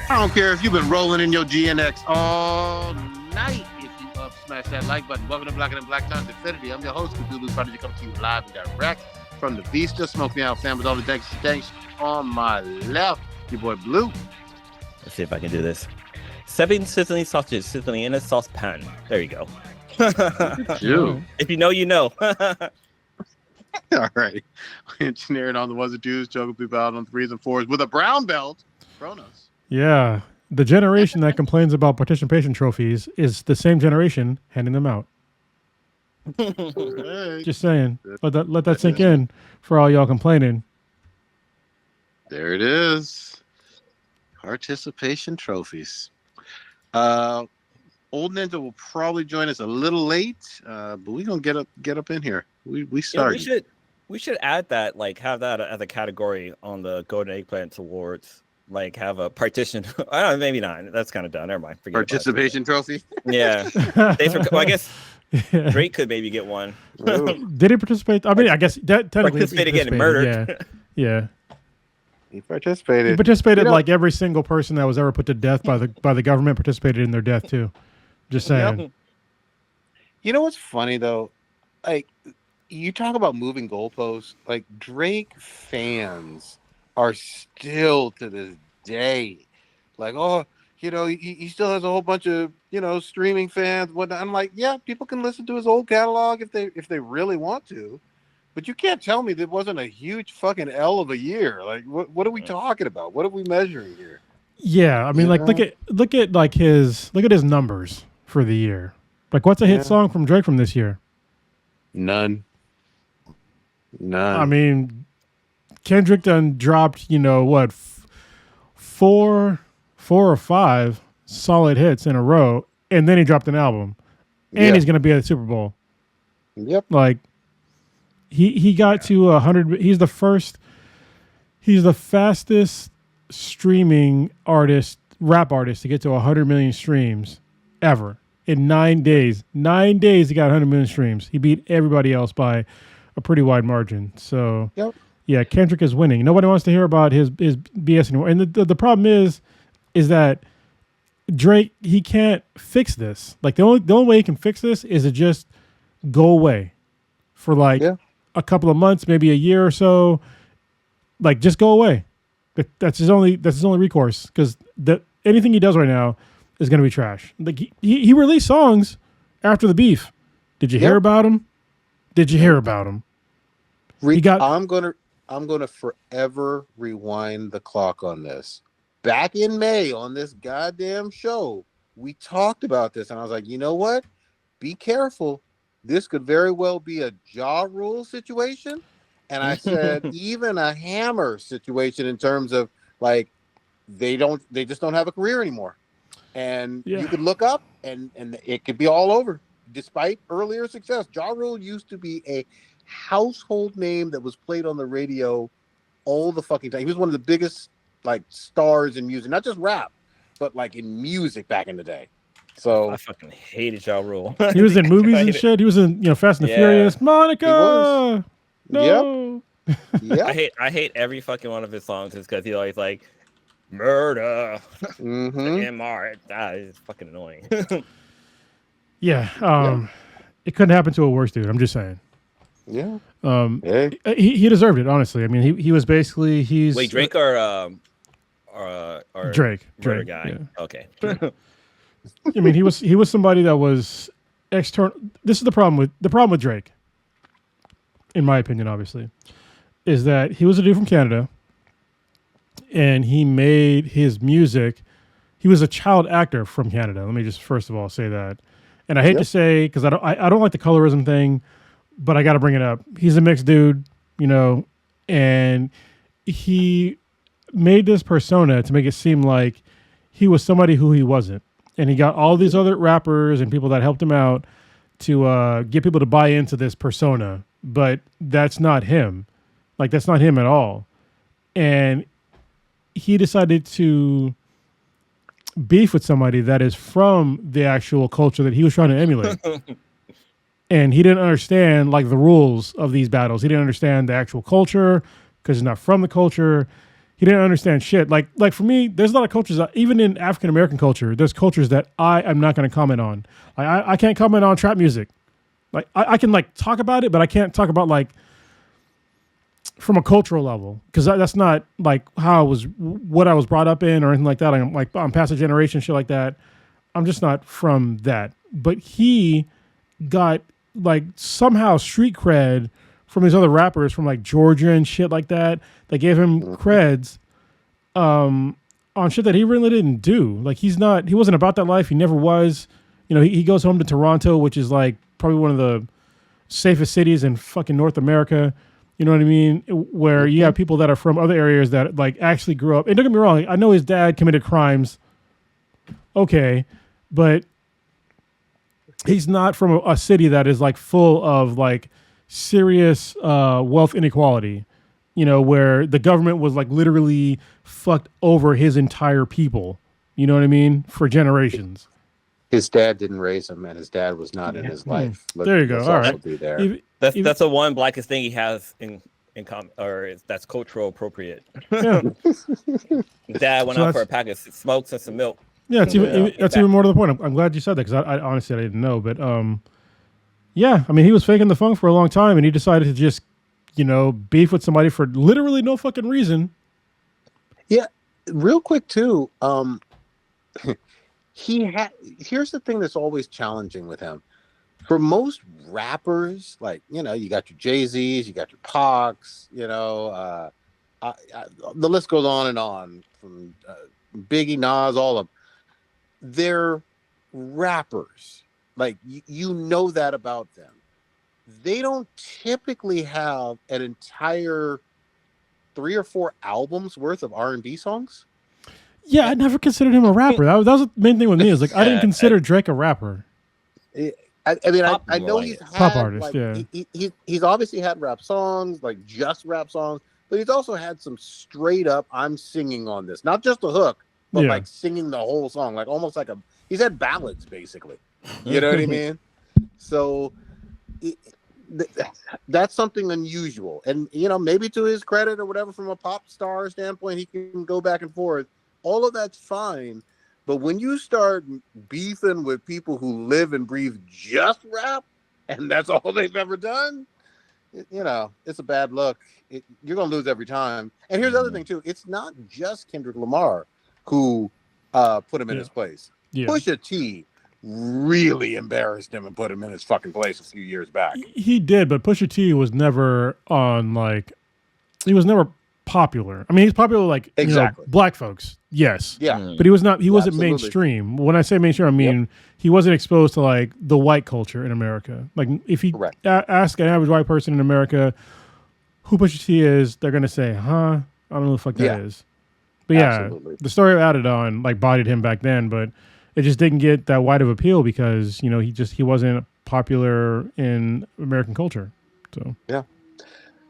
I don't care if you've been rolling in your GNX all night. If you smash that like button. Welcome to Black and Black Times Infinity. I'm your host, Cthulhu Prodigy, coming to you live and direct from the Vista. Smoke me out, fam, with all the thanks on my left. Your boy Blue. Let's see if I can do this. 7 sizzling sausages sizzling in a saucepan. There you go. If you know, you know. All right. Engineering on the ones and twos, choking people out on threes and fours with a brown belt. Kronos. Yeah. The generation that complains about participation trophies is the same generation handing them out. Hey. Just saying. Let that sink in for all y'all complaining. There it is. Participation trophies. Old Ninja will probably join us a little late, but we're gonna get up in here. We started. Yeah, we should add that, like have that as a category on the Golden Eggplant Awards. Like have a partition. I don't know, maybe not. That's kind of done. Never mind. Forget Participation trophy. Yeah. Well, I guess Drake could maybe get one. Did he participate? I mean, I guess that technically participated getting murdered. Yeah. He participated. He participated like every single person that was ever put to death by the government participated in their death too. Just saying. Yep. You know what's funny though? Like you talk about moving goalposts. Like Drake fans are still to this day like, oh, you know, he still has a whole bunch of, you know, streaming fans. Whatnot. I'm like, yeah, people can listen to his old catalog if they really want to, but you can't tell me there wasn't a huge fucking L of a year. Like, what are we talking about? What are we measuring here? Yeah, I mean, like, look at his numbers for the year. Like, what's a hit song from Drake from this year? None. I mean, Kendrick done dropped, you know, what, four or five solid hits in a row, and then he dropped an album, and he's going to be at the Super Bowl. Yep. Like, he got to 100. He's the fastest streaming rap artist to get to 100 million streams ever in 9 days. 9 days he got 100 million streams. He beat everybody else by a pretty wide margin. So. Yep. Yeah, Kendrick is winning. Nobody wants to hear about his BS anymore. And the problem is that Drake, he can't fix this. Like the only way he can fix this is to just go away for like a couple of months, maybe a year or so. Like just go away. That's his only recourse, because anything he does right now is going to be trash. Like he released songs after the beef. Did you hear about him? Did you hear about him? I'm gonna forever rewind the clock on this. Back in May on this goddamn show, we talked about this, and I was like, you know what? Be careful. This could very well be a Ja Rule situation. And I said, even a Hammer situation in terms of like they just don't have a career anymore. And you could look up and it could be all over. Despite earlier success, Ja Rule used to be a household name that was played on the radio all the fucking time. He was one of the biggest like stars in music, not just rap, but like in music back in the day. So I fucking hated Ja Rule. He was in movies and shit. He was in, you know, Fast and the Furious. Monica. No. Yep. I hate every fucking one of his songs because he's always like murder. MR. It's fucking annoying. It couldn't happen to a worse dude. I'm just saying. Yeah. He deserved it, honestly. I mean, he was basically Wait, Drake or Drake guy. Yeah. Okay. I mean, he was somebody that was external. This is the problem with Drake, in my opinion, obviously, is that he was a dude from Canada, and he made his music. He was a child actor from Canada. Let me just first of all say that. And I hate to say, because I don't like the colorism thing, but I got to bring it up. He's a mixed dude, you know, and he made this persona to make it seem like he was somebody who he wasn't. And he got all these other rappers and people that helped him out to get people to buy into this persona. But that's not him. Like, that's not him at all. And he decided to beef with somebody that is from the actual culture that he was trying to emulate. And he didn't understand like the rules of these battles. He didn't understand the actual culture because he's not from the culture. He didn't understand shit. Like for me, there's a lot of cultures, even in African American culture, there's cultures that I am not going to comment on. Like I can't comment on trap music. Like I can like talk about it, but I can't talk about like from a cultural level, because that's not like what I was brought up in or anything like that. I'm past a generation, shit like that. I'm just not from that. But he got like somehow street cred from these other rappers from like Georgia and shit like that. They gave him creds on shit that he really didn't do. Like he wasn't about that life. He never was. You know, he goes home to Toronto, which is like probably one of the safest cities in fucking North America. You know what I mean? Where you have people that are from other areas that like actually grew up. And don't get me wrong, I know his dad committed crimes. Okay, but he's not from a city that is like full of like serious wealth inequality. You know, where the government was like literally fucked over his entire people. You know what I mean? For generations. His dad didn't raise him, and his dad was not in his life. There you go. All right. There. That's the one blackest thing he has in common, or that's cultural appropriate. Yeah. Dad went out for a pack of smokes and some milk. Yeah, that's even more to the point. I'm glad you said that, because I honestly I didn't know. But yeah, I mean, he was faking the funk for a long time, and he decided to just, you know, beef with somebody for literally no fucking reason. Yeah, real quick too. Here's the thing that's always challenging with him. For most rappers, like, you know, you got your Jay-Z's, you got your Pacs, you know, the list goes on and on, from Biggie, Nas, all of them. They're rappers. Like, you know that about them. They don't typically have an entire 3 or 4 albums worth of R&B songs. Yeah, I never considered him a rapper. That was the main thing with me. Is like I didn't consider Drake a rapper. I mean, I know he's had pop artist. like, yeah, he's obviously had rap songs, like just rap songs, but he's also had some straight up I'm singing on this, not just a hook, but like singing the whole song, like almost like he's had ballads basically. You know what I mean? So that's something unusual, and you know, maybe to his credit or whatever, from a pop star standpoint, he can go back and forth. All of that's fine, but when you start beefing with people who live and breathe just rap, and that's all they've ever done, you know, it's a bad look. You're going to lose every time. And here's the other thing, too. It's not just Kendrick Lamar who put him in his place. Yeah. Pusha T really embarrassed him and put him in his fucking place a few years back. He did, but Pusha T was never on, like, he was never popular. I mean, he's popular like exactly. You know, black folks. Yes. Yeah. But he was not. He wasn't mainstream. When I say mainstream, I mean he wasn't exposed to like the white culture in America. Like if you ask an average white person in America who Pusha T is, they're gonna say, "Huh? I don't know who the fuck that is." But yeah, the story of Added On like bodied him back then, but it just didn't get that wide of appeal because you know he wasn't popular in American culture. So yeah.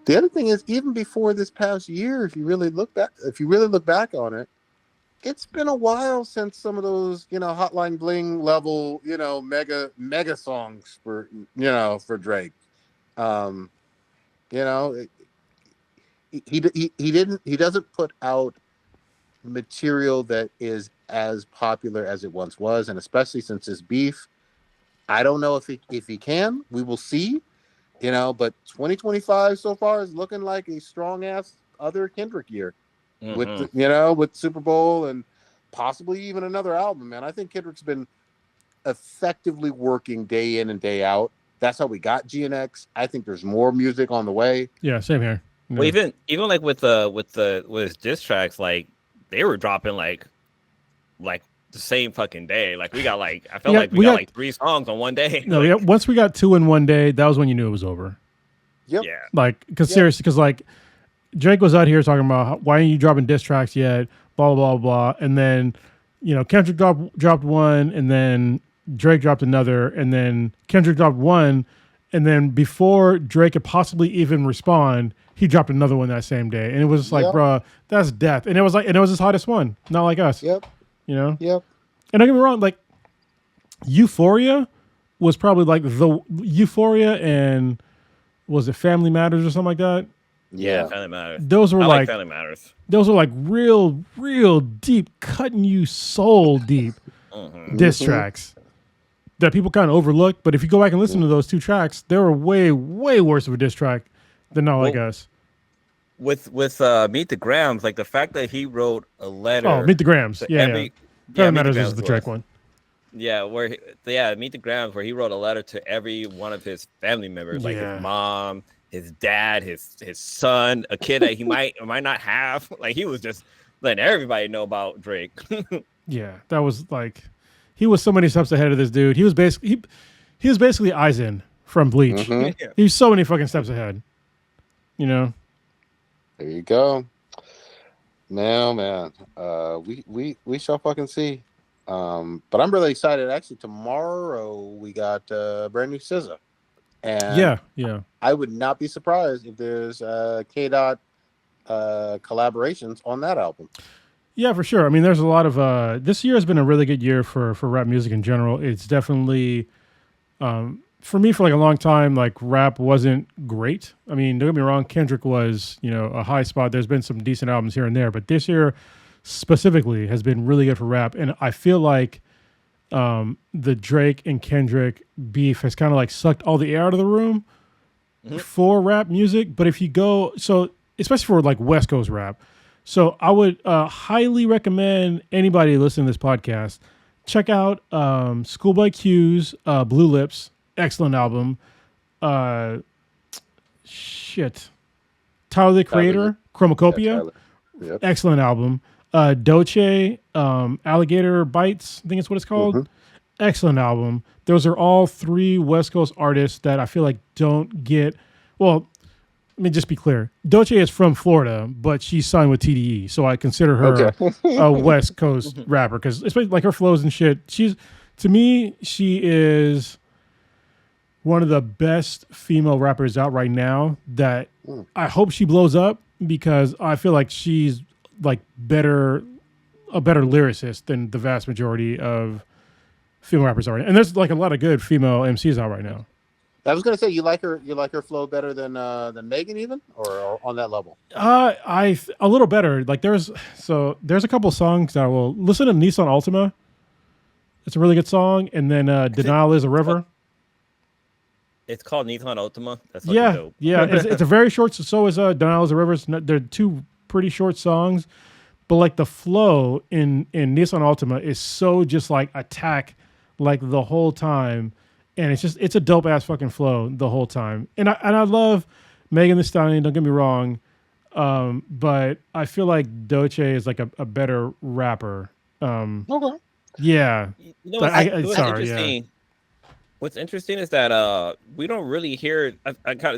The other thing is, even before this past year, if you really look back on it, it's been a while since some of those, you know, Hotline Bling level, you know, mega songs for Drake. You know, he doesn't put out material that is as popular as it once was, and especially since his beef, I don't know if he can. We will see. You know, but 2025 so far is looking like a strong ass other Kendrick year with with Super Bowl and possibly even another album, man. I think Kendrick's been effectively working day in and day out. That's how we got GNX. I think there's more music on the way. Yeah, same here. Yeah. Well, even like with his diss tracks, like they were dropping like the same fucking day. Like we got like I felt like we got like 3 songs on one day. No, once we got 2 in one day, that was when you knew it was over. Yep. Yeah. Like, because seriously, because like Drake was out here talking about why aren't you dropping diss tracks yet? Blah blah blah, and then you know Kendrick dropped one, and then Drake dropped another, and then Kendrick dropped one, and then before Drake could possibly even respond, he dropped another one that same day, and it was like, bruh, that's death. And it was his hottest one, not like us. Yep. You know? Yep. And don't get me wrong, like Euphoria was probably like the Euphoria and was it Family Matters or something like that? Yeah, Family Matters. Those were like Family Matters. Those were like real deep, cutting you soul deep diss tracks that people kind of overlook. But if you go back and listen to those two tracks, they were way worse of a diss track than Not Like Us. With Meet the Grams, like the fact that he wrote a letter. Oh, Meet the Grams. Family Matters is the Drake one. Yeah, Meet the Grams, where he wrote a letter to every one of his family members, like his mom, his dad, his son, a kid that he might or might not have. Like, he was just letting everybody know about Drake. Yeah, that was like, he was so many steps ahead of this dude. He was basically Aizen from Bleach. He was so many fucking steps ahead. You know. There you go. Man. We shall fucking see. But I'm really excited. Actually, tomorrow we got brand new SZA. And yeah. I would not be surprised if there's K-Dot collaborations on that album. Yeah, for sure. I mean, there's a lot of this year has been a really good year for rap music in general. It's definitely for me, for like a long time, like rap wasn't great. I mean, don't get me wrong, Kendrick was, a high spot. There's been some decent albums here and there, but this year specifically has been really good for rap. And I feel like the Drake and Kendrick beef has kind of like sucked all the air out of the room for rap music. But if you go, so especially for like West Coast rap, so I would highly recommend anybody listening to this podcast, check out Schoolboy Q's Blue Lips. Excellent album. Tyler the Creator, Chromacopia. Yep. Excellent album. Doce, Alligator Bites, I think it's what it's called. Excellent album. Those are all three West Coast artists that I feel like don't get, well, let me just be clear. Doce is from Florida, but she's signed with TDE, so I consider her a West Coast rapper, because especially like her flows and shit. To me, she is one of the best female rappers out right now that I hope she blows up, because I feel like she's like a better lyricist than the vast majority of female rappers are. And there's like a lot of good female MCs out right now. I was gonna say, you like her flow better than Megan, even, or on that level? A little better. Like there's a couple songs that I will listen to. Nissan Altima, it's a really good song, and then Denial is a River. It's called Nissan Altima. That's dope. It's a very short. So is Denial is a River. They're two pretty short songs, but like the flow in Nissan Altima is so just like attack like the whole time. And it's a dope ass fucking flow the whole time. And I love Megan Thee Stallion, don't get me wrong. But I feel like Doce is like a better rapper. Okay. What's Yeah. interesting? Yeah. What's interesting is that we don't really hear. I kind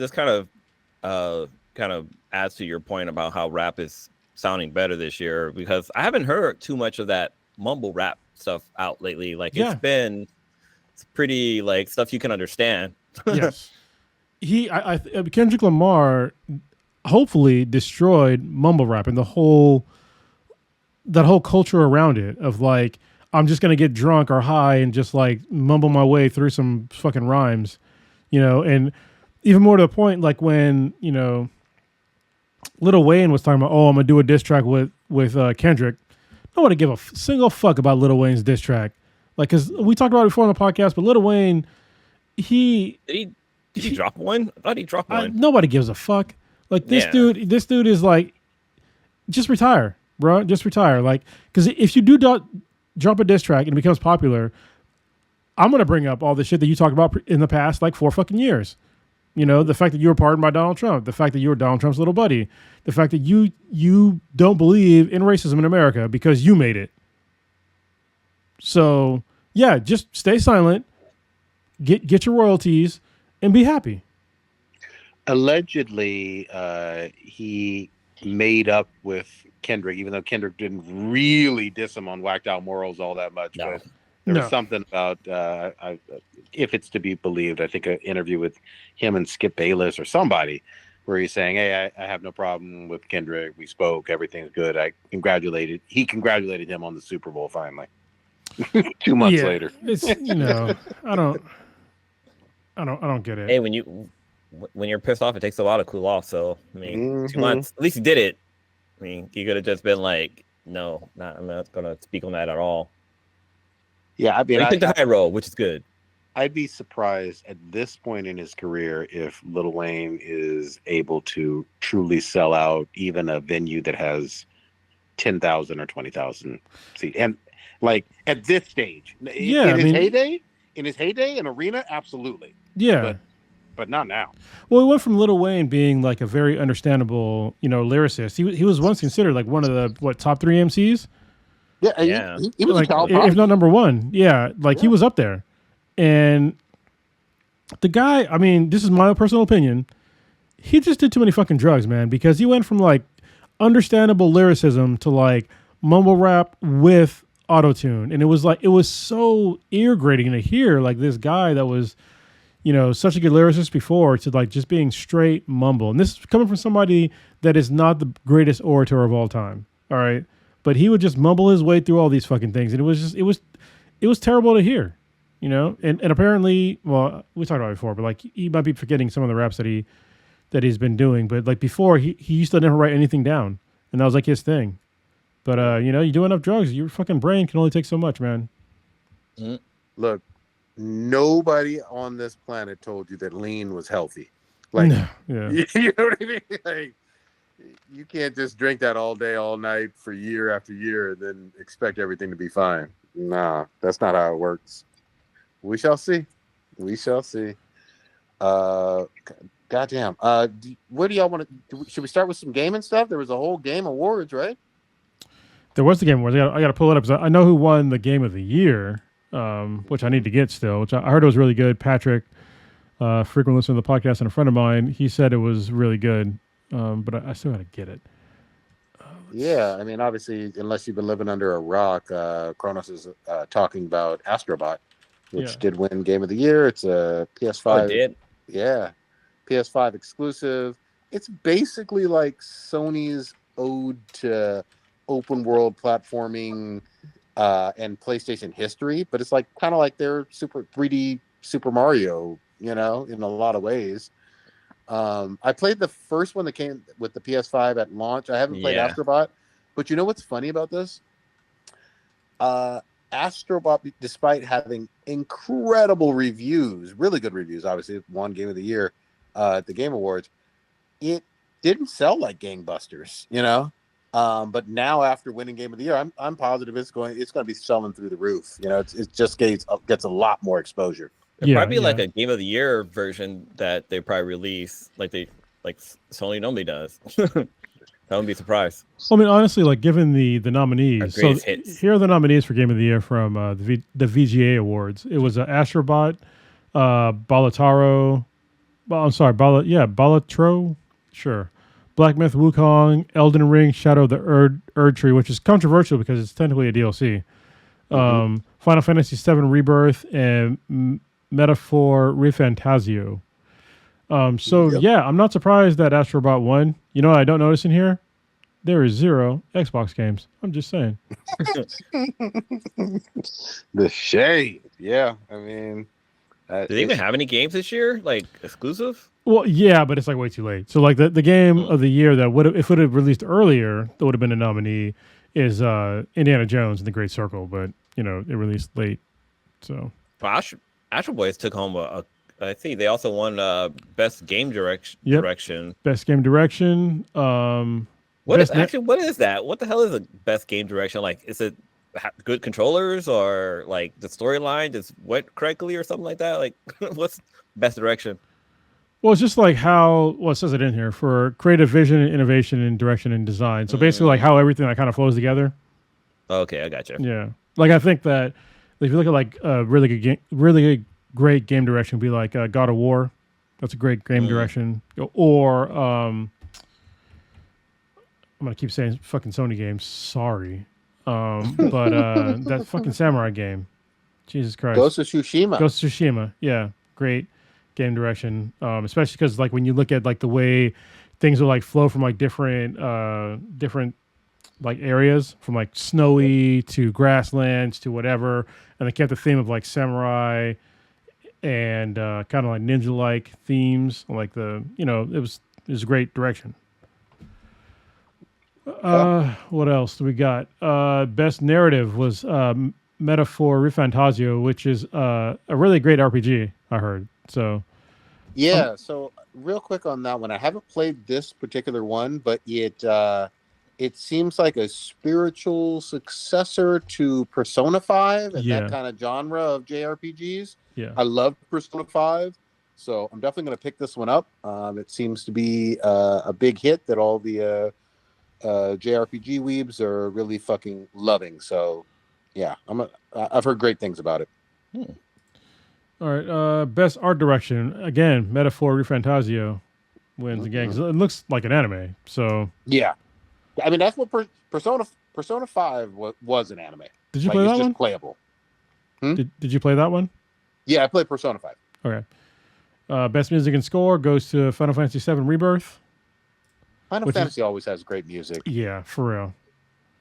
of adds to your point about how rap is sounding better this year, because I haven't heard too much of that mumble rap stuff out lately. Like it's pretty like stuff you can understand. Yes. Kendrick Lamar hopefully destroyed mumble rap and that whole culture around it of like, I'm just going to get drunk or high and just like mumble my way through some fucking rhymes, and even more to the point, like when, Lil Wayne was talking about, I'm going to do a diss track with Kendrick. Nobody give a single fuck about Lil Wayne's diss track. Like, because we talked about it before on the podcast, but Lil Wayne, Did he drop one? I thought he dropped one. Nobody gives a fuck. Like, this dude is like, just retire, bro. Just retire. Like, because if you do drop a diss track and it becomes popular, I'm going to bring up all the shit that you talked about in the past, like 4 fucking years. The fact that you were pardoned by Donald Trump, the fact that you were Donald Trump's little buddy, the fact that you don't believe in racism in America because you made it. So, yeah, just stay silent, get your royalties, and be happy. Allegedly, he made up with Kendrick, even though Kendrick didn't really diss him on Whacked Out Morals all that much. No. But there was something about, if it's to be believed, I think an interview with him and Skip Bayless or somebody, where he's saying, hey, I have no problem with Kendrick. We spoke. Everything's good. He congratulated him on the Super Bowl finally. 2 months later. It's, I don't get it. Hey, when when you're pissed off, it takes a while to cool off. So I mean, 2 Mhm. months. At least he did it. I mean, he could have just been like, "No, I'm not gonna speak on that at all." Yeah, I mean, But he took the high road, which is good. I'd be surprised at this point in his career if Lil Wayne is able to truly sell out even a venue that has 10,000 or 20,000 seats. And like at this stage, Yeah, in his heyday, an arena, absolutely. Yeah. But not now. Well, he went from Lil Wayne being like a very understandable, lyricist. He was once considered like one of the top 3 MCs. Yeah. He was like, a child if not number 1. Yeah, like he was up there. And the guy, I mean, this is my personal opinion. He just did too many fucking drugs, man, because he went from like understandable lyricism to like mumble rap with autotune. And it was so ear grating to hear like this guy that was, such a good lyricist before to like just being straight mumble. And this is coming from somebody that is not the greatest orator of all time. All right. But he would just mumble his way through all these fucking things. And it was terrible to hear. And apparently, well, we talked about it before, but like he might be forgetting some of the raps that he's been doing. But like before, he used to never write anything down, and that was like his thing. But you do enough drugs, your fucking brain can only take so much, man. Look, nobody on this planet told you that lean was healthy. Like, yeah. You know what I mean? Like, you can't just drink that all day, all night for year after year, and then expect everything to be fine. Nah, that's not how it works. We shall see. Goddamn. What do y'all want to? Should we start with some gaming stuff? There was a whole game awards, right? There was the game awards. I got to pull it up because I know who won the game of the year, which I need to get still. Which I heard it was really good. Patrick, frequent listener to the podcast, and a friend of mine, he said it was really good. But I still got to get it. Yeah, I mean, obviously, unless you've been living under a rock, Kronos is talking about Astrobot, which did win Game of the Year. It's a PS5. Oh, it did? Yeah, PS5 exclusive. It's basically like Sony's ode to open world platforming and PlayStation history, but it's like kind of like their 3D Super Mario, in a lot of ways. I played the first one that came with the PS5 at launch. I haven't played Astrobot, but you know what's funny about this? Astrobot, despite having incredible reviews, really good reviews, obviously it won Game of the Year at the Game Awards, it didn't sell like gangbusters, but now after winning Game of the Year, I'm positive it's going to be selling through the roof. It just gets a lot more exposure. It'd probably be like a Game of the Year version that they probably release, like Sony normally does. I wouldn't be surprised. Well, I mean, honestly, like given the nominees, so here are the nominees for Game of the Year from the VGA Awards. It was Astrobot, Balatro, sure, Black Myth Wukong, Elden Ring, Shadow of the Erd Tree, which is controversial because it's technically a DLC. Final Fantasy VII Rebirth and Metaphor Refantasio. I'm not surprised that Astrobot won. You know what I don't notice in here? There is 0 Xbox games. I'm just saying. The shade. Yeah, I mean... do they even have any games this year, like exclusive? Well, yeah, but it's like way too late. So like the game of the year that if it had released earlier, that would have been a nominee is Indiana Jones and the Great Circle, but it released late. So Astro Boys took home I think they also won best game direction. Best game direction. What is that? What the hell is a best game direction? Like, is it good controllers or like the storyline just went correctly or something like that? Like, what's best direction? Well, it's just like it says it in here for creative vision, innovation, and direction and design. So basically, like how everything that kind of flows together. Okay, I got you. Yeah, like I think that if you look at like a really good, great game direction, would be like God of War. That's a great game direction. Or I'm gonna keep saying fucking Sony games. Sorry, but that fucking samurai game. Jesus Christ. Ghost of Tsushima. Yeah, great game direction, especially because like when you look at like the way things will like flow from like different like areas, from like snowy to grasslands to whatever, and they kept the theme of like samurai and kind of like ninja-like themes, like it was great direction. What else do we got? Best narrative was Metaphor Refantasio, which is a really great RPG. I heard so. Yeah. So real quick on that one, I haven't played this particular one, but it seems like a spiritual successor to Persona 5 and that kind of genre of JRPGs. Yeah. I love Persona 5, so I'm definitely going to pick this one up. It seems to be a big hit that all the JRPG weebs are really fucking loving. So, yeah, I've heard great things about it. All right, best art direction again. Metaphor Refantasio wins again because it looks like an anime. So yeah, I mean that's what Persona 5 was an anime. Did you play that one? Just playable. Did you play that one? Yeah, I played Persona 5. Okay. Best music and score goes to Final Fantasy VII Rebirth. Final Fantasy always has great music. Yeah, for real.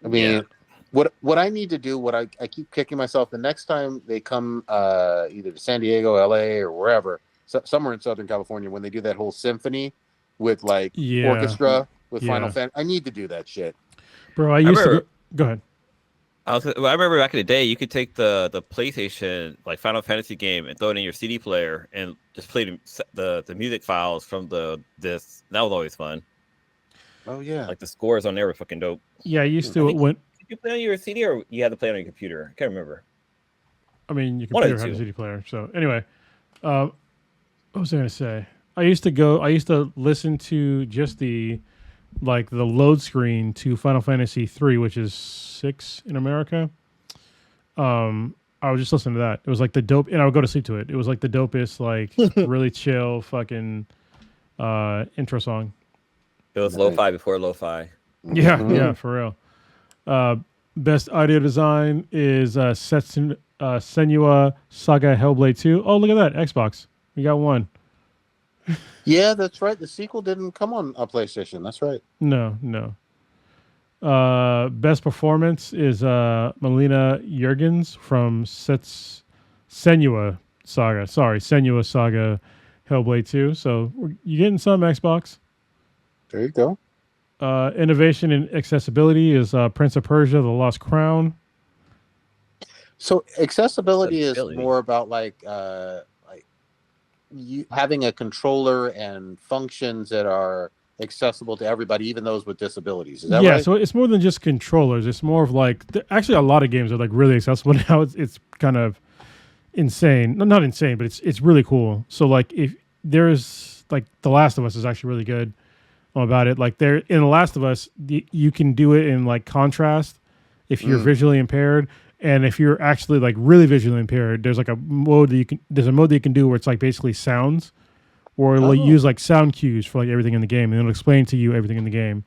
I mean, what I need to do, what I keep kicking myself, the next time they come either to San Diego, LA, or wherever, somewhere in Southern California, when they do that whole symphony with orchestra with Final Fantasy, I need to do that shit. Bro, I used to go ahead. I remember back in the day, you could take the PlayStation like Final Fantasy game and throw it in your CD player and just play the music files from the disc. That was always fun. Oh yeah, like the scores on there were fucking dope. Yeah, I used to. Did you play on your CD or you had to play on your computer? I can't remember. I mean, your computer had a CD player. So anyway, what was I going to say? I used to listen to just the load screen to Final Fantasy 3, which is 6 in America. I would just listen to that. It was like the dope, and I would go to sleep to it. It was like the dopest, like really chill fucking intro song. It was lo-fi before lo-fi. Yeah, yeah, for real. Best audio design is Senua Saga Hellblade 2. Oh, look at that, Xbox. We got one. Yeah, that's right. The sequel didn't come on a PlayStation. That's right. No. Best performance is Melina Jurgens from Senua Saga. Sorry, Senua Saga Hellblade 2. So you're getting some Xbox. There you go. Innovation and accessibility is Prince of Persia: The Lost Crown. So accessibility is more about like you having a controller and functions that are accessible to everybody, even those with disabilities. Is that right? Yeah, so it's more than just controllers. It's more of like actually a lot of games are like really accessible now. It's kind of insane. Not insane, but it's really cool. So like if there's like The Last of Us is actually really good about it. Like there in The Last of Us, you can do it in like contrast if you're visually impaired. And if you're actually like really visually impaired, there's like a mode that you can do where it's like basically sounds, or it'll use like sound cues for like everything in the game, and it'll explain to you everything in the game,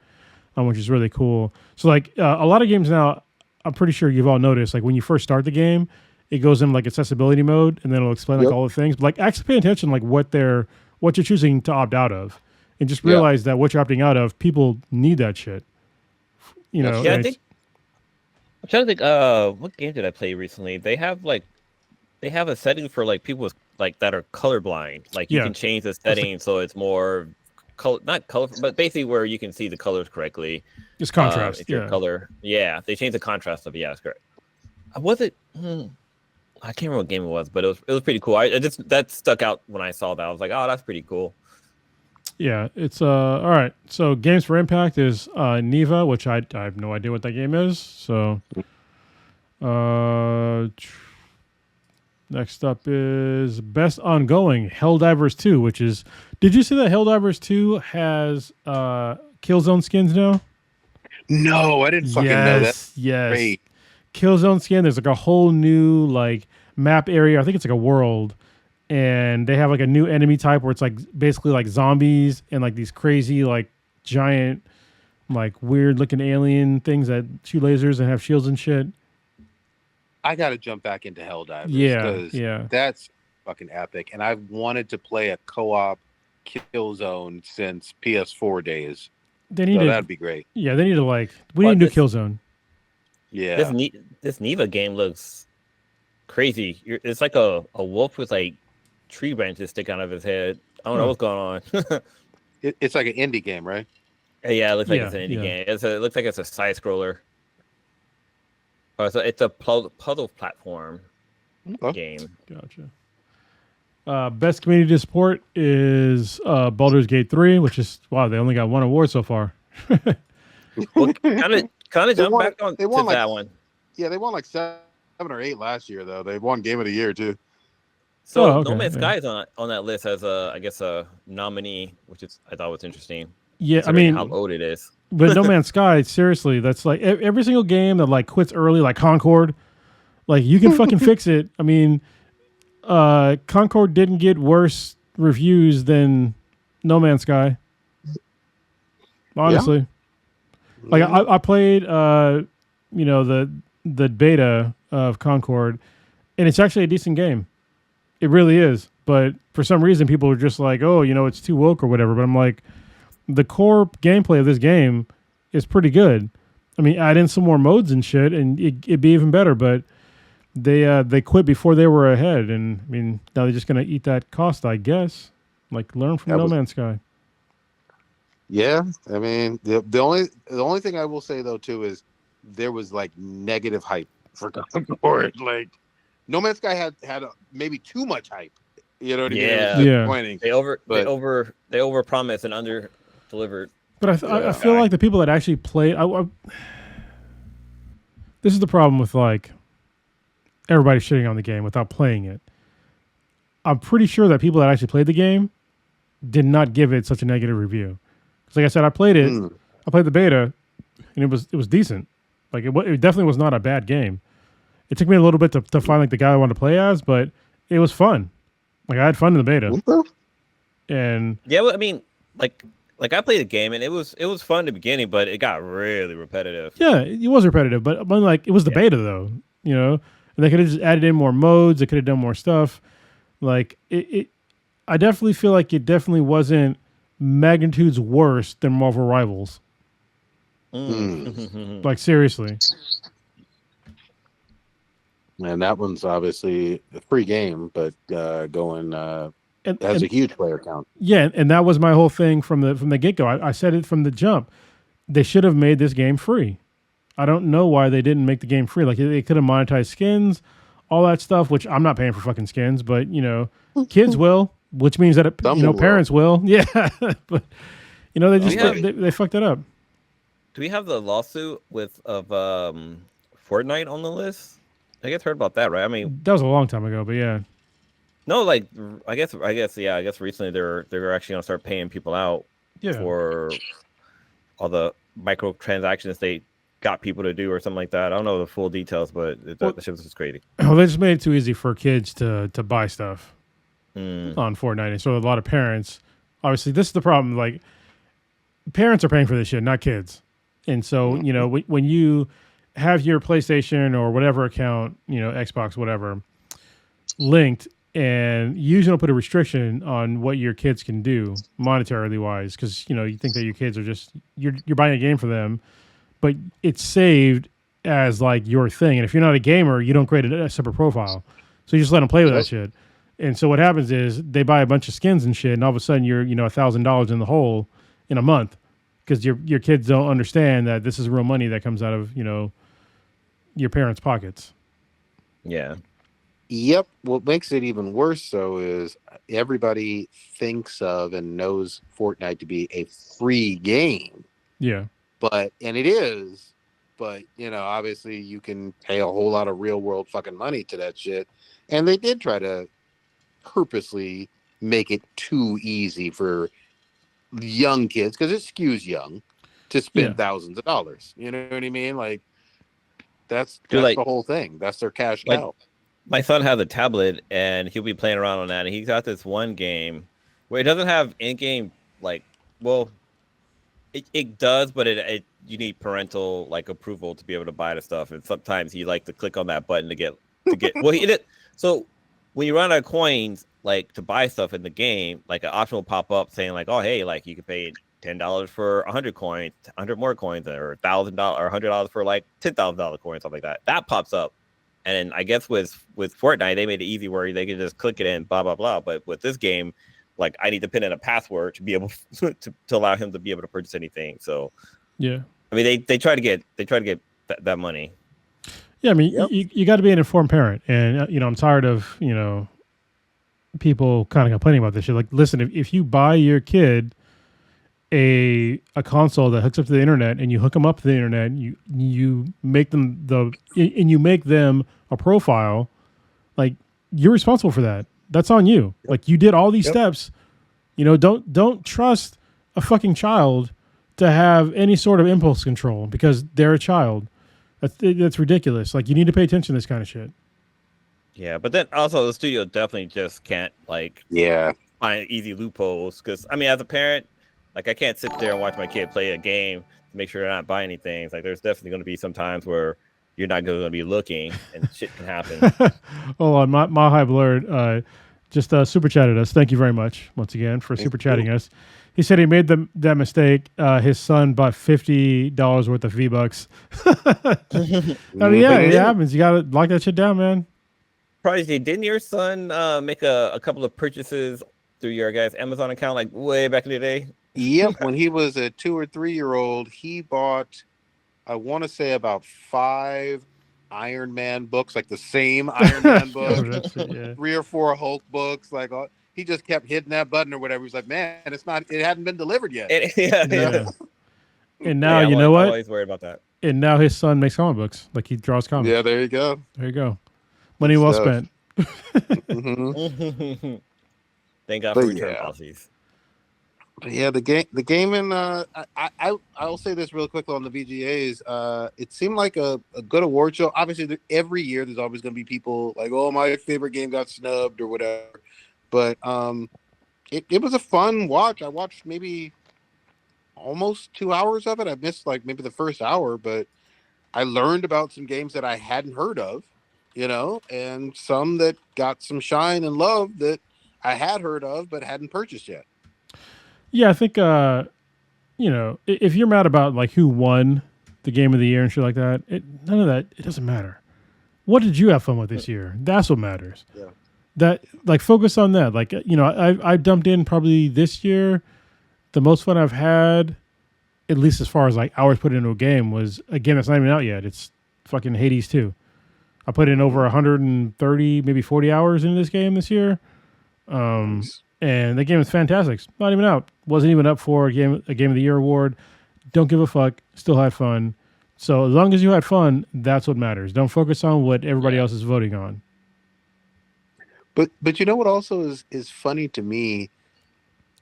which is really cool. So like a lot of games now, I'm pretty sure you've all noticed, like when you first start the game, it goes in like accessibility mode, and then it'll explain like all the things. But like actually pay attention like what you're choosing to opt out of, and just realize that what you're opting out of, people need that shit. You know. Yeah, I'm trying to think. What game did I play recently? They have a setting for like people with like that are colorblind. Like you can change the setting so it's more not colorful, but basically where you can see the colors correctly. It's contrast. Color. Yeah, they changed the contrast of it. Yeah, it's correct. Was it? I can't remember what game it was, but it was pretty cool. That stuck out when I saw that. I was like, oh, that's pretty cool. Yeah, it's all right. So games for impact is Neva, which I have no idea what that game is. So next up is best ongoing Helldivers 2, which is, did you see that Helldivers 2 has Killzone skins now? No, I didn't fucking know that. Yes. Great. Killzone skin. There's like a whole new like map area. I think it's like a world. And they have like a new enemy type where it's like basically like zombies and like these crazy like giant like weird looking alien things that shoot lasers and have shields and shit. I got to jump back into Helldivers. Yeah. That's fucking epic. And I've wanted to play a co-op Killzone since PS4 days. That'd be great. Yeah, they need to we need to do Killzone. Yeah. This Neva game looks crazy. It's like a wolf with like tree branches sticking out of his head. I don't know what's going on. It's like an indie game, right? Yeah, it looks like it's an indie game. It looks like it's a side scroller. Oh, so it's a puzzle platform game. Gotcha. Best community support is Baldur's Gate 3, which is they only got 1 award so far. Well, kind of jump back on to that one. Yeah, they won like 7 or 8 last year though. They won Game of the Year too. So No Man's Sky is on that list as a nominee, which I thought was interesting. Yeah, I mean how old it is. But No Man's Sky, seriously, that's like every single game that like quits early, like Concord, like you can fucking fix it. I mean, Concord didn't get worse reviews than No Man's Sky. Honestly, like I played, the beta of Concord, and it's actually a decent game. It really is. But for some reason, people are just like, oh, it's too woke or whatever. But I'm like, the core gameplay of this game is pretty good. I mean, add in some more modes and shit, and it'd be even better. But they quit before they were ahead, and I mean, now they're just gonna eat that cost, I guess. Like, learn from No Man's Sky. Yeah, I mean, the only thing I will say though too is there was like negative hype for Concord. Like, No Man's Sky had maybe too much hype. You know what I mean? Yeah. They over promised and under delivered. But I feel like the people that actually played, this is the problem with like everybody shitting on the game without playing it. I'm pretty sure that people that actually played the game did not give it such a negative review. Because like I said, I played it. I played the beta, and it was decent. Like it definitely was not a bad game. It took me a little bit to find like the guy I wanted to play as, but it was fun. Like I had fun in the beta. And yeah, well, I mean, like I played the game and it was fun in the beginning, but it got really repetitive. Yeah, it was repetitive, but like it was the beta though, and they could have just added in more modes. They could have done more stuff. Like I definitely feel like it definitely wasn't magnitudes worse than Marvel Rivals. Like seriously. And that one's obviously a free game, but has a huge player count. Yeah, and that was my whole thing from the get-go. I said it from the jump. They should have made this game free. I don't know why they didn't make the game free. Like they could have monetized skins, all that stuff, which I'm not paying for fucking skins, but kids will, which means that parents will. Yeah, but they just they fucked it up. Do we have the lawsuit of Fortnite on the list? I guess heard about that, right? I mean, that was a long time ago, but yeah. No, like I guess recently they're actually gonna start paying people out for all the microtransactions they got people to do or something like that. I don't know the full details, but that shit was just crazy. Well, they just made it too easy for kids to buy stuff on Fortnite, and so a lot of parents, obviously, this is the problem. Like, parents are paying for this shit, not kids, and so when you have your PlayStation or whatever account, Xbox, whatever, linked, and you usually don't put a restriction on what your kids can do monetarily wise, because you think that your kids are just you're buying a game for them, but it's saved as like your thing. And if you're not a gamer, you don't create a separate profile, so you just let them play with that shit. And so what happens is they buy a bunch of skins and shit, and all of a sudden you're $1,000 in the hole in a month because your kids don't understand that this is real money that comes out of your parents' pockets. Yeah. Yep. What makes it even worse, though, is everybody thinks of and knows Fortnite to be a free game. Yeah. And it is, but obviously you can pay a whole lot of real world fucking money to that shit. And they did try to purposely make it too easy for young kids, because it skews young, to spend thousands of dollars. You know what I mean? Like, that's the whole thing. That's their cash cow. My son has a tablet, and he'll be playing around on that. And he's got this one game where it doesn't have in-game, it does, but you need parental approval to be able to buy the stuff. And sometimes he likes to click on that button to get. So when you run out of coins, to buy stuff in the game, an option will pop up saying oh, hey, you can pay $10 for 100 coins, 100 more coins, or $1,000 or $100 for $10,000 coins, something like that. That pops up. And I guess with Fortnite, they made it easy where they could just click it in, blah blah blah. But with this game, like I need to put in a password to be able to allow him to be able to purchase anything. So yeah, I mean they try to get that money. Yeah, I mean, you got to be an informed parent, and I'm tired of people kind of complaining about this shit. Like, listen, if you buy your kid a console that hooks up to the internet, and you hook them up to the internet, you make them a profile, like you're responsible for that. That's on you. Yep. Like you did all these steps. Don't trust a fucking child to have any sort of impulse control because they're a child. That's ridiculous. Like you need to pay attention to this kind of shit. Yeah, but then also the studio definitely just can't find easy loopholes because I mean as a parent, like I can't sit there and watch my kid play a game to make sure they're not buying anything. It's like there's definitely going to be some times where you're not going to be looking and shit can happen. Hold on, my high blurred just super chatted us. Thank you very much once again for super chatting us. He said he made that mistake. His son bought $50 worth of V-Bucks. I mean, yeah, it happens. You gotta lock that shit down, man. Prodigy, didn't your son make a couple of purchases through your guys' Amazon account like way back in the day? Yep, when he was a 2 or 3 year old, he bought, I want to say about 5 Iron Man books, like the same Iron Man book, 3 or 4 Hulk books, like he just kept hitting that button or whatever. He's like, man, it hadn't been delivered yet. Yeah. And now you know what? I'm always worried about that. And now his son makes comic books, like he draws comics. Yeah, there you go. There you go. Money well spent. Mm-hmm. Thank God for return policies. But yeah, the game, and I'll say this real quickly on the VGAs. It seemed like a good award show. Obviously, every year there's always going to be people like, "Oh, my favorite game got snubbed" or whatever. But it was a fun watch. I watched maybe almost 2 hours of it. I missed like maybe the first hour, but I learned about some games that I hadn't heard of, and some that got some shine and love that I had heard of but hadn't purchased yet. Yeah, I think if you're mad about like who won the game of the year and shit like that, none of that, it doesn't matter. What did you have fun with this year? That's what matters. Yeah. That like focus on that. Like I dumped in probably this year the most fun I've had, at least as far as like hours put into a game, was a game that's not even out yet. It's fucking Hades 2. I put in over 130, maybe 40 hours into this game this year. Nice. And the game is fantastic. It's not even out. Wasn't even up for a game of the year award. Don't give a fuck. Still had fun. So as long as you had fun, that's what matters. Don't focus on what everybody else is voting on. But you know what also is funny to me?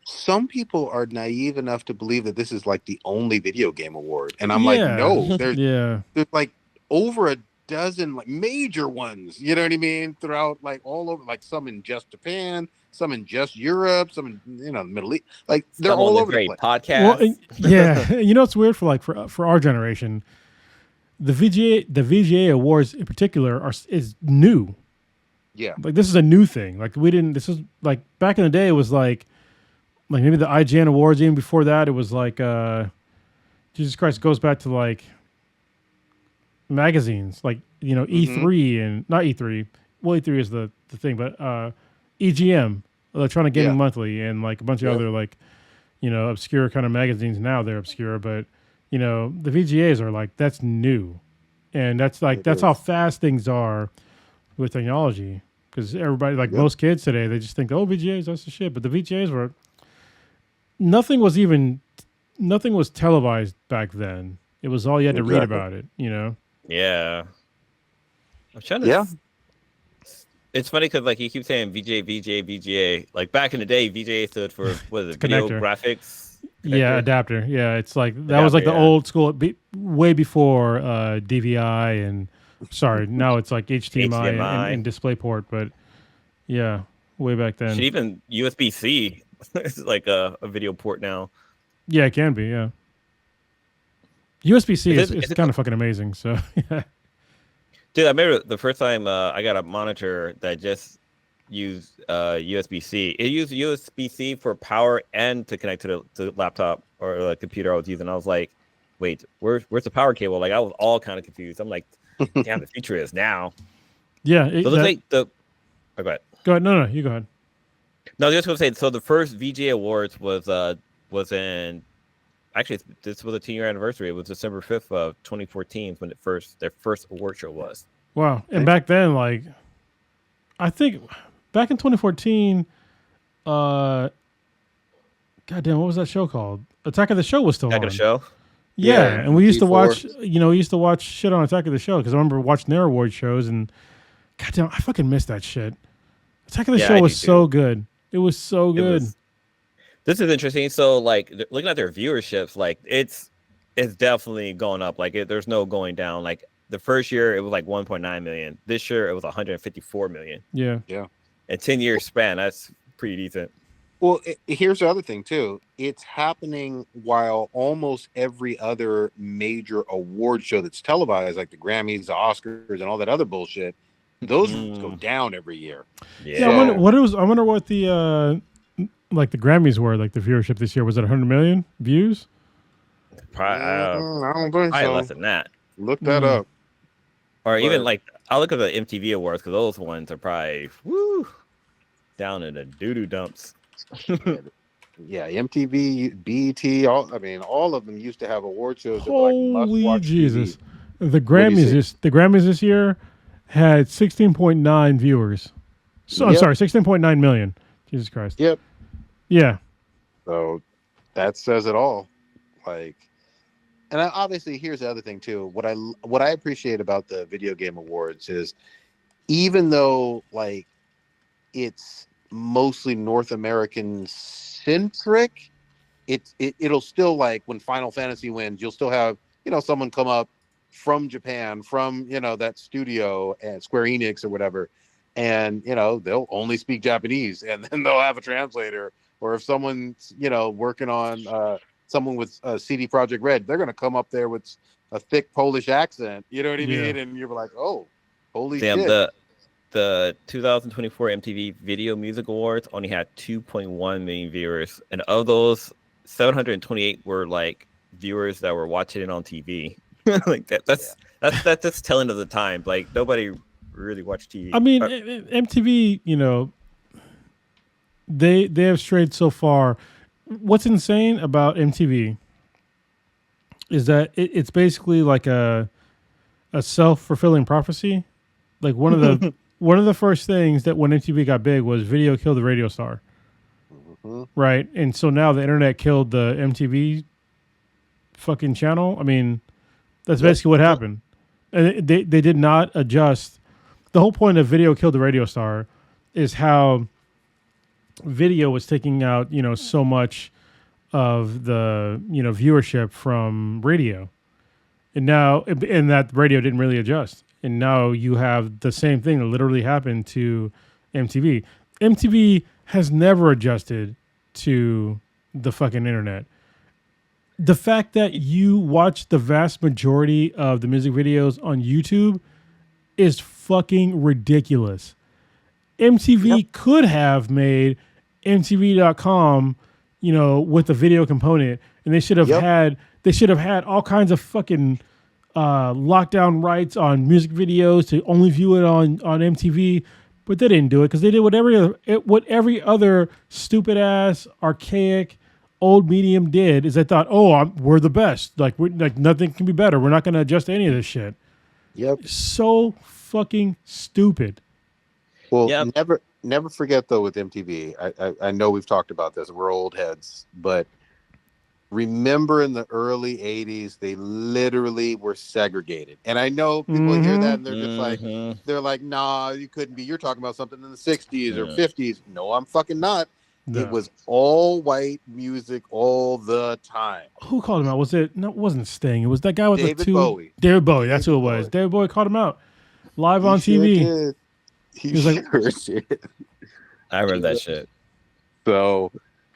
Some people are naive enough to believe that this is like the only video game award. And I'm like, no, there's like over a dozen like major ones, you know what I mean? Throughout like all over, like some in just Japan, some in just Europe, some in the Middle East. Like they're some all on over the place. Podcast. Well, yeah, it's weird for our generation. The VGA awards in particular is new. Yeah, like this is a new thing. Like this is like back in the day it was like maybe the IGN awards. Even before that, it was like Jesus Christ, goes back to like magazines like E3 and not E3. Well, E3 is the thing, but EGM, Electronic Gaming Monthly, and like a bunch of other like obscure kind of magazines. Now they're obscure, but the VGAs are like that's new, and that's how fast things are with technology. Because everybody, like most kids today, they just think, oh, VGAs, that's the shit. But the VGAs were nothing was televised back then. It was all you had to read about it, Yeah. I'm trying to. Yeah. It's funny because like you keep saying VGA. Like back in the day, VGA stood for what is it? Video graphics. Connector? Yeah, adapter. Yeah, it's like that was like the old school, way before DVI and. Sorry, now it's like HDMI. And DisplayPort, but yeah, way back then. Even USB-C is like a video port now. Yeah, it can be, yeah. USB-C is kind of fucking amazing, so yeah. Dude, I remember the first time I got a monitor that just used USB-C. It used USB-C for power and to connect to the laptop or the computer I was using. I was like, wait, where's the power cable? Like I was all kind of confused. I'm like, damn, the future is now. Yeah. So let's say the. Oh, go ahead. Go ahead. No, you go ahead. No, I was just gonna say. So the first VGA Awards was in. Actually, this was a 10-year anniversary. It was December 5th of 2014 when their first award show was. Wow. And back then, like, I think back in 2014, goddamn, what was that show called? Attack of the Show was still Attack on. of the Show? Yeah, and we used to watch, G4. we used to watch shit on Attack of the Show because I remember watching their award shows and goddamn, I fucking missed that shit. Attack of the Show was so good. It was so good. This is interesting. So, like, looking at their viewerships, like, it's definitely going up. Like, there's no going down. Like, the first year, it was like 1.9 million. This year, it was 154 million. Yeah. In 10-year span, that's pretty decent. Well, here's the other thing, too. It's happening while almost every other major award show that's televised, like the Grammys, the Oscars, and all that other bullshit, those go down every year. Yeah, so, I wonder what the like the Grammys were, like the viewership this year. Was it 100 million views? Probably, I don't think so. Less than that. Look that up. Or even like, I'll look at the MTV Awards because those ones are probably down in the doo-doo dumps. Yeah, MTV, BET, all of them used to have award shows. Holy that, like, Jesus! TV. The Grammys this year had 16.9 viewers. So I'm sorry, 16.9 million. Jesus Christ. Yep. Yeah. So that says it all. Like, and obviously, here's the other thing too. What I appreciate about the Video Game Awards is, even though like it's mostly North American centric, it'll still, like, when Final Fantasy wins, you'll still have, someone come up from Japan, from that studio and Square Enix or whatever, and they'll only speak Japanese, and then they'll have a translator. Or if someone's working on someone with CD Projekt Red, they're gonna come up there with a thick Polish accent. You know what I mean? And you're like, oh, holy shit. The 2024 MTV Video Music Awards only had 2.1 million viewers, and of those, 728 were like viewers that were watching it on TV. Like that's telling of the time. Like, nobody really watched TV. I mean, MTV, they have strayed so far. What's insane about MTV is that it's basically like a self-fulfilling prophecy. Like one of the first things that when MTV got big was video killed the radio star. Mm-hmm. Right? And so now the internet killed the MTV fucking channel. I mean, that's basically what happened. And they did not adjust. The whole point of video killed the radio star is how video was taking out, so much of the, viewership from radio. And that radio didn't really adjust. And now you have the same thing that literally happened to MTV. MTV has never adjusted to the fucking internet. The fact that you watch the vast majority of the music videos on YouTube is fucking ridiculous. MTV could have made MTV.com, with a video component, and they should have had all kinds of fucking lockdown rights on music videos to only view it on MTV, but they didn't do it because they did what every other stupid ass archaic old medium did. Is they thought, we're the best, like nothing can be better. We're not going to adjust any of this shit. Yep. So fucking stupid. Well, never forget though with MTV. I know we've talked about this. We're old heads, but remember in the early 80s, they literally were segregated. And I know people hear that and they're just like, nah, you couldn't be. You're talking about something in the 60s or 50s. No, I'm fucking not. No. It was all white music all the time. Who called him out? Was it? No, it wasn't Sting. It was that guy with David the two. Bowie. David Bowie. That's who it was. David Bowie called him out live on TV. Did. He was like, I remember that shit. So,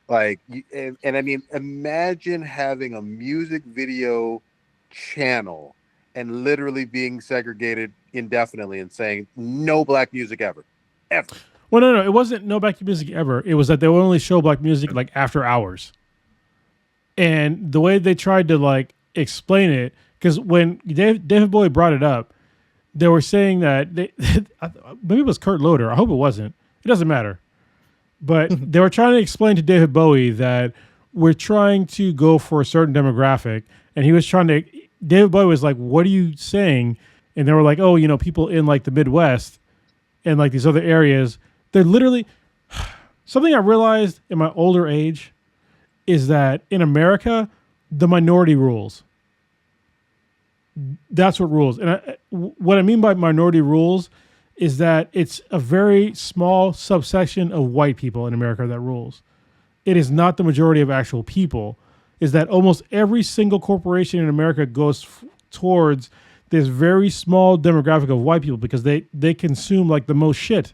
like, and I mean, imagine having a music video channel and literally being segregated indefinitely and saying no black music ever. Well, no, it wasn't no black music ever. It was that they would only show black music like after hours. And the way they tried to like explain it, because when David Bowie brought it up, they were saying that maybe it was Kurt Loder. I hope it wasn't. It doesn't matter. But they were trying to explain to David Bowie that we're trying to go for a certain demographic, and he was trying to. David Bowie was like, "What are you saying?" And they were like, "Oh, people in like the Midwest and like these other areas, they're literally." Something I realized in my older age is that in America, the minority rules. That's what rules. And what I mean by minority rules is that it's a very small subsection of white people in America that rules. It is not the majority of actual people. Is that almost every single corporation in America goes towards this very small demographic of white people because they consume like the most shit.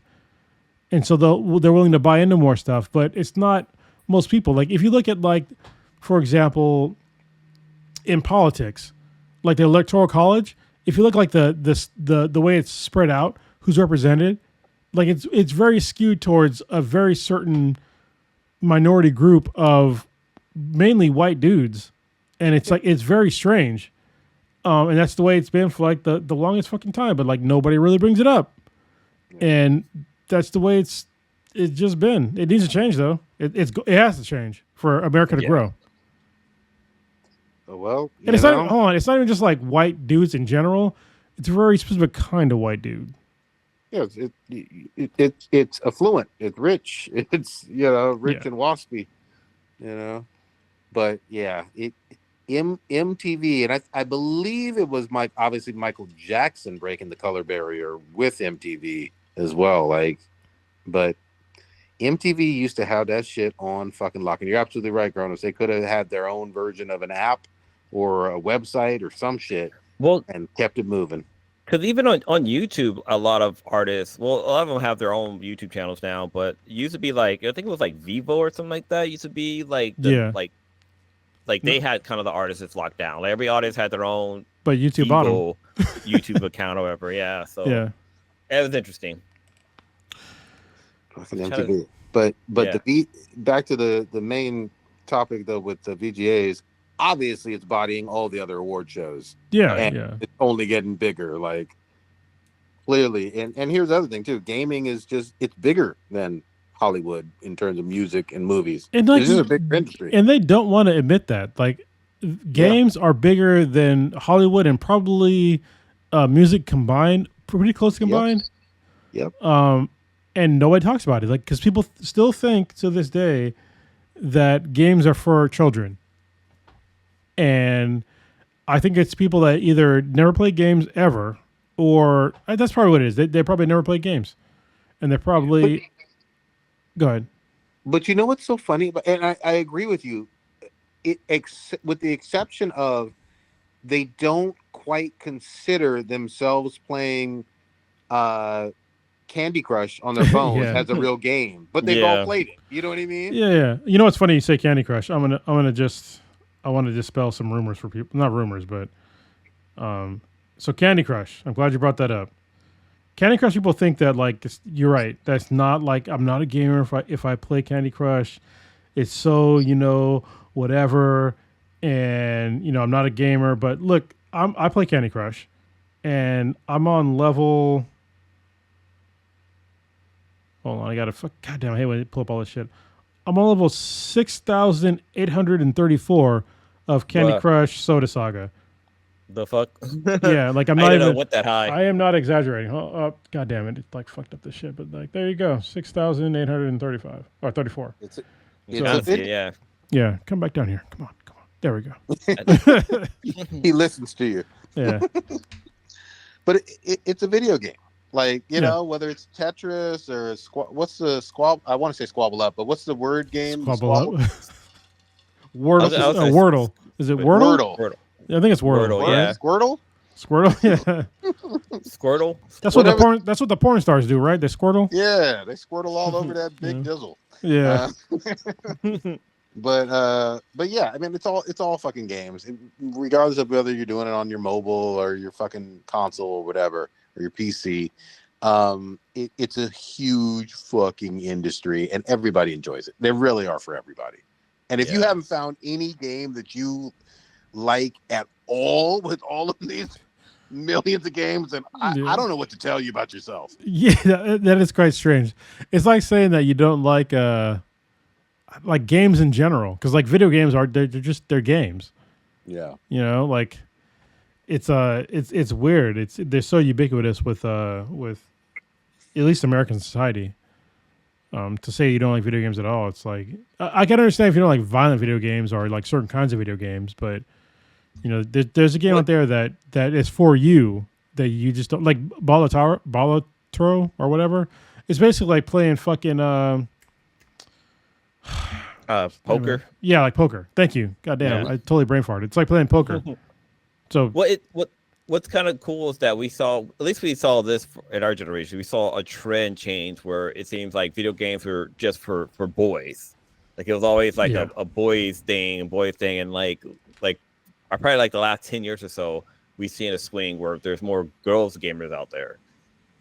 And so they're willing to buy into more stuff, but it's not most people. Like if you look at like, for example, in politics, like the Electoral College, if you look like the way it's spread out, who's represented, like it's very skewed towards a very certain minority group of mainly white dudes, and it's like it's very strange, and that's the way it's been for like the longest fucking time. But like nobody really brings it up, and that's the way it's just been. It needs to change though. It has to change for America to grow. Well, and it's not. Hold on, it's not even just like white dudes in general. It's a very specific kind of white dude. Yeah, it's affluent. It's rich. It's rich and waspy. But yeah, MTV, and I believe it was obviously Michael Jackson breaking the color barrier with MTV as well. Like, but MTV used to have that shit on fucking lock. And you're absolutely right, Gronos. They could have had their own version of an app or a website or some shit, and kept it moving. Because even on YouTube, a lot of artists, a lot of them have their own YouTube channels now, but it used to be like, I think it was like Vivo or something like that. It used to be like, they had kind of the artists that's locked down. Like every artist had their own but YouTube Vivo YouTube account or whatever. Yeah. So yeah, it was interesting. MTV. But back to the main topic though with the VGAs. Obviously, it's bodying all the other award shows. Yeah, and it's only getting bigger. Like clearly, and here's the other thing too: gaming is it's bigger than Hollywood in terms of music and movies. And like, it's just a bigger industry, and they don't want to admit that. Like, games are bigger than Hollywood and probably music combined, pretty close combined. Yep. And nobody talks about it, like because people still think to this day that games are for children. And I think it's people that either never played games ever, or that's probably what it is. They probably never played games, and they're probably. Go ahead. But you know what's so funny? And I agree with you. With the exception of, they don't quite consider themselves playing Candy Crush on their phones as a real game, but they've all played it. You know what I mean? Yeah. You know what's funny? You say Candy Crush. I want to dispel some rumors for people. Not rumors, but so Candy Crush. I'm glad you brought that up. Candy Crush, people think that like you're right. That's not like I'm not a gamer if I play Candy Crush. It's so whatever, and I'm not a gamer. But look, I play Candy Crush, and I'm on level. Hold on, I gotta goddamn. I hate when I pull up all this shit. I'm on level 6,834 of Candy Crush Soda Saga. The fuck? Yeah, like I'm not I even. know what that high. I am not exaggerating. Oh, god damn it! It like fucked up this shit. But like, there you go, 6,835 or 34. Yeah, come back down here. Come on. There we go. He listens to you. Yeah. But it's a video game. Like, whether it's Tetris or what's the Squabble? I want to say Squabble Up, but what's the word game? Squabble Up. Wordle. Is it Wordle? Wordle. Yeah, I think it's Wordle. Yeah. Squirtle? Yeah. Squirtle? That's what the porn stars do, right? They squirtle? Yeah, they squirtle all over that big dizzle. Yeah. But yeah, I mean it's all fucking games. Regardless of whether you're doing it on your mobile or your fucking console or whatever, or your PC. It's a huge fucking industry and everybody enjoys it. They really are for everybody. And if you haven't found any game that you like at all with all of these millions of games, and I don't know what to tell you about yourself. Yeah, that is quite strange. It's like saying that you don't like games in general, because like video games they're games. Yeah, You know, like it's weird. They're so ubiquitous with at least American society. To say you don't like video games at all, it's like I can understand if you don't like violent video games or like certain kinds of video games, but you know, there's a game out there that is for you that you just don't like. Balatro or whatever. It's basically like playing fucking poker. Yeah, like poker. Thank you. Goddamn, I totally brain farted. It's like playing poker. So what's kind of cool is that we saw this in our generation. We saw a trend change where it seems like video games were just for boys. Like it was always like a boys thing, and like probably like the last 10 years or so, we've seen a swing where there's more girls gamers out there,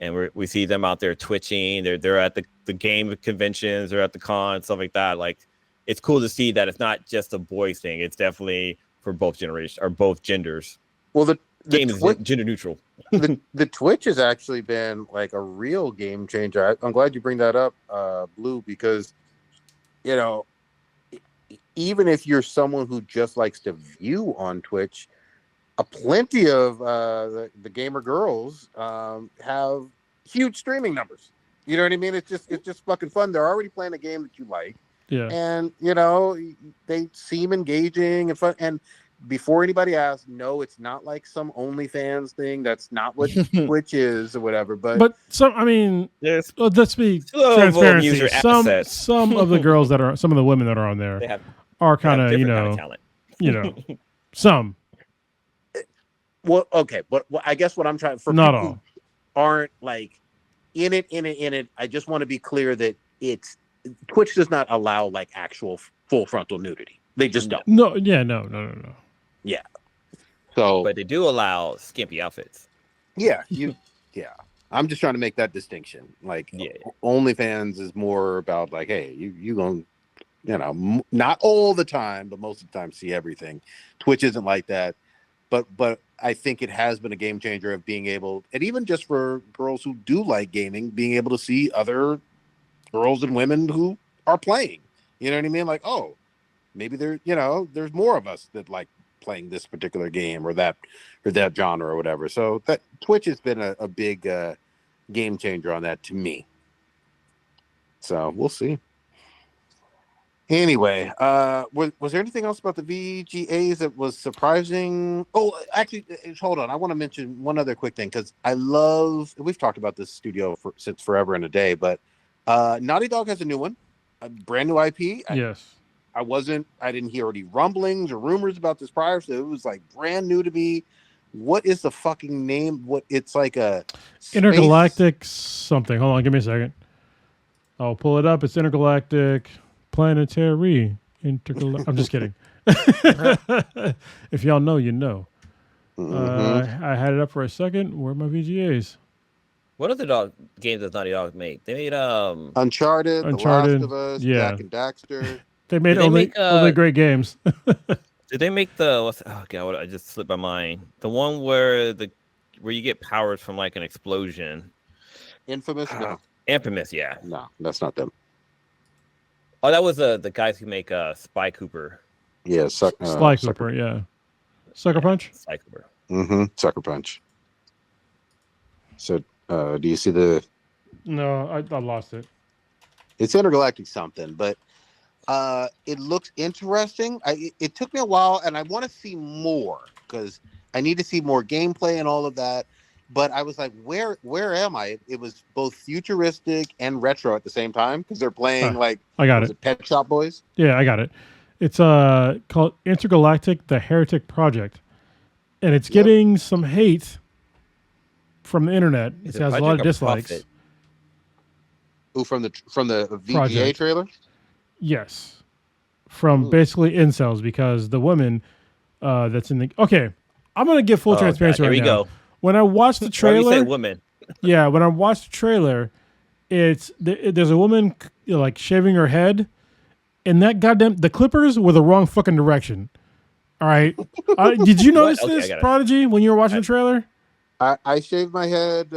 and we see them out there twitching. They're at the game conventions, they're at the cons, stuff like that. Like it's cool to see that it's not just a boys thing. It's definitely for both generations or both genders. Well, the game is gender neutral. the Twitch has actually been like a real game changer. I'm glad you bring that up, Blue, because you know, even if you're someone who just likes to view on Twitch, plenty of the gamer girls have huge streaming numbers. You know what I mean? It's just fucking fun. They're already playing a game that you like, and you know they seem engaging and fun. And before anybody asks, no, it's not like some OnlyFans thing. That's not what Twitch is or whatever. But some, I mean, let's be transparency. Some of the girls some of the women that are on there are kind of, you know, some. Well, okay, but I guess what I'm trying for not people all who aren't like in it. I just want to be clear that Twitch does not allow like actual full frontal nudity. They just don't. No. Yeah. So, but they do allow skimpy outfits. Yeah. I'm just trying to make that distinction. Like, OnlyFans is more about like, hey, you gonna, not all the time, but most of the time see everything. Twitch isn't like that. But I think it has been a game changer of being able, and even just for girls who do like gaming, being able to see other girls and women who are playing. You know what I mean? Like, oh, maybe there's more of us that like playing this particular game or that genre or whatever. So that Twitch has been a big game changer on that to me. So we'll see. Anyway, was there anything else about the VGAs that was surprising? Oh, actually, hold on. I want to mention one other quick thing because we've talked about this studio since forever and a day, but Naughty Dog has a new one, a brand new IP. Yes. I didn't hear any rumblings or rumors about this prior, so it was like brand new to me. What is the fucking name? It's like a Intergalactic something. Hold on, give me a second. I'll pull it up. It's Intergalactic Planetary. I'm just kidding. If y'all know, you know. Mm-hmm. I had it up for a second. Where are my VGAs? What other games does Naughty Dog make? They made Uncharted, The Last of Us, Jack and Daxter. They made only great games. Did they make I just slipped my mind. The one where you get powers from like an explosion. Infamous? No. Infamous, yeah. No, that's not them. Oh, that was the guys who make Spy Cooper. Yeah, Sly Cooper, yeah. Sucker Punch? Sly Cooper. Mm-hmm. Sucker Punch. So, do you see the... No, I lost it. It's Intergalactic something, but it looks interesting. It took me a while, and I want to see more, because I need to see more gameplay and all of that. But I was like, where am I? It was both futuristic and retro at the same time, because they're playing I got it. Pet Shop Boys? Yeah, I got it. It's called Intergalactic The Heretic Project. And it's getting some hate from the internet. It has a lot of dislikes. Ooh, from the VGA trailer? Yes. From basically incels, because the woman that's in the... Okay, I'm going to give full transparency right now. Here we go. When I watched the trailer... Why do you say woman? Yeah, when I watched the trailer, there's a woman like shaving her head, and the clippers were the wrong fucking direction. All right. Did you notice this, Prodigy, when you were watching the trailer? I shave my head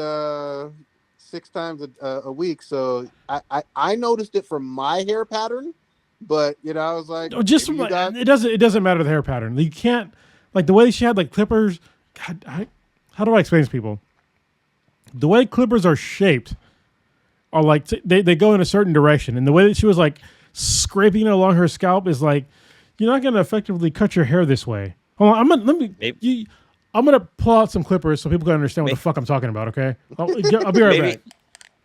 6 times a week, so I noticed it from my hair pattern, but I was like, Just maybe you got. it doesn't matter the hair pattern. You can't like the way she had like clippers. God, how do I explain this to people? The way clippers are shaped are like they go in a certain direction, and the way that she was like scraping it along her scalp is like you're not going to effectively cut your hair this way. Hold on, I'm gonna pull out some clippers so people can understand what the fuck I'm talking about. Okay, I'll be right back.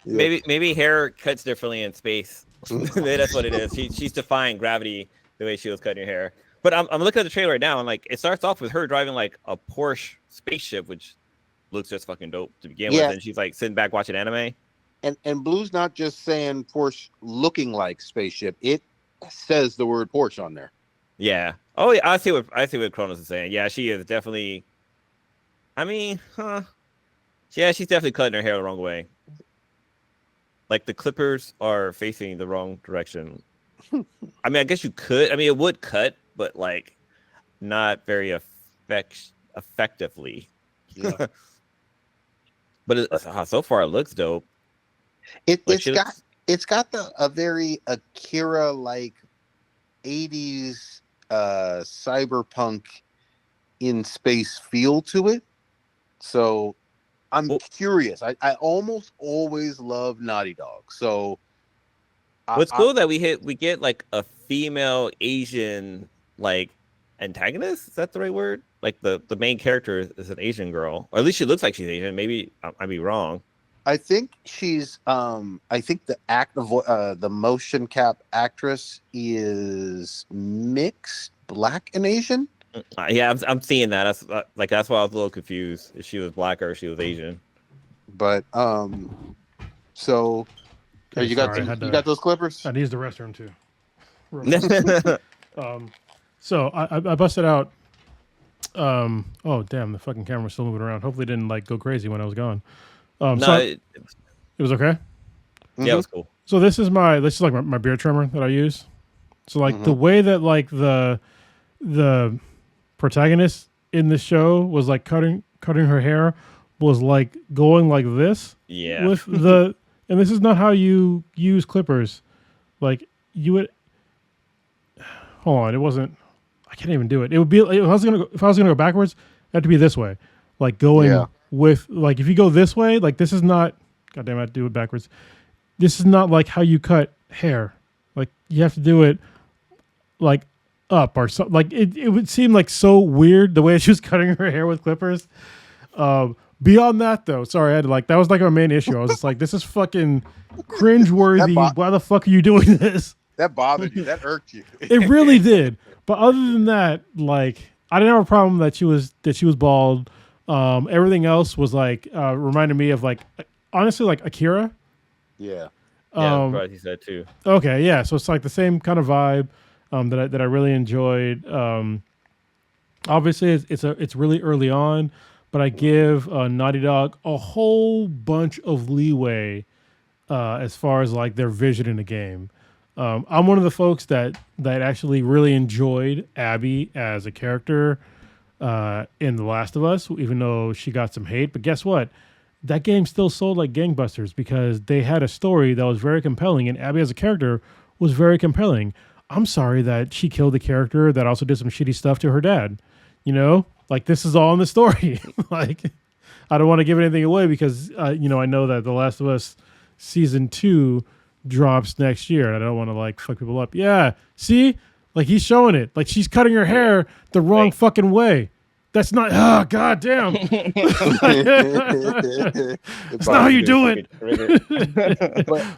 Maybe hair cuts differently in space. Maybe that's what it is. She's defying gravity the way she was cutting her hair. But I'm looking at the trailer right now, and like it starts off with her driving like a Porsche spaceship, which looks just fucking dope to begin with, and she's like sitting back watching anime. And Blue's not just saying Porsche looking like spaceship; it says the word Porsche on there. Yeah. Oh, yeah. I see what Kronos is saying. Yeah, she is definitely. I mean, yeah, she's definitely cutting her hair the wrong way. Like the clippers are facing the wrong direction. I mean, I guess you could. I mean, it would cut, but like not very effectively. Yeah. But so far it looks dope. It's got a very Akira like 80s cyberpunk in space feel to it. So I'm curious. I almost always love Naughty Dog. So what's cool that we get like a female Asian like antagonist. Is that the right word? Like the main character is an Asian girl, or at least she looks like she's Asian. Maybe I'd be wrong. I think she's. I think the motion cap actress is mixed Black and Asian. Yeah, I'm seeing that. That's why I was a little confused if she was Black or if she was Asian. But so you got those clippers? I need the restroom too. So I busted out. Oh damn! The fucking camera was still moving around. Hopefully, it didn't like go crazy when I was gone. It was okay. Yeah, it was cool. So this is like my beard trimmer that I use. So like the way that like the protagonist in the show was like cutting her hair was like going like this. Yeah. With and this is not how you use clippers. Like you would. Hold on, it wasn't. I can't even do it. It would be if I was gonna go backwards, it had to be this way, like going with like if you go this way, like this is not. Goddamn, I have to do it backwards. This is not like how you cut hair. Like you have to do it like up or something. Like it would seem like so weird the way she was cutting her hair with clippers. Beyond that though, sorry, I had to that was like my main issue. I was just like, this is fucking cringeworthy. Why the fuck are you doing this? That bothered you. That irked you. It really did. But other than that, like I didn't have a problem that she was bald. Everything else was like reminded me of like honestly like Akira. Yeah. Yeah, that's he said too. Okay, yeah. So it's like the same kind of vibe that I really enjoyed. Obviously, it's really early on, but I give Naughty Dog a whole bunch of leeway as far as like their vision in the game. I'm one of the folks that actually really enjoyed Abby as a character in The Last of Us, even though she got some hate. But guess what? That game still sold like gangbusters because they had a story that was very compelling, and Abby as a character was very compelling. I'm sorry that she killed a character that also did some shitty stuff to her dad. You know, like this is all in the story. Like, I don't want to give anything away because I know that The Last of Us season 2 drops next year, and I don't want to like fuck people up. Yeah, see, like he's showing it. Like she's cutting her hair the wrong fucking way. That's not. Oh, god damn. That's not how you do it.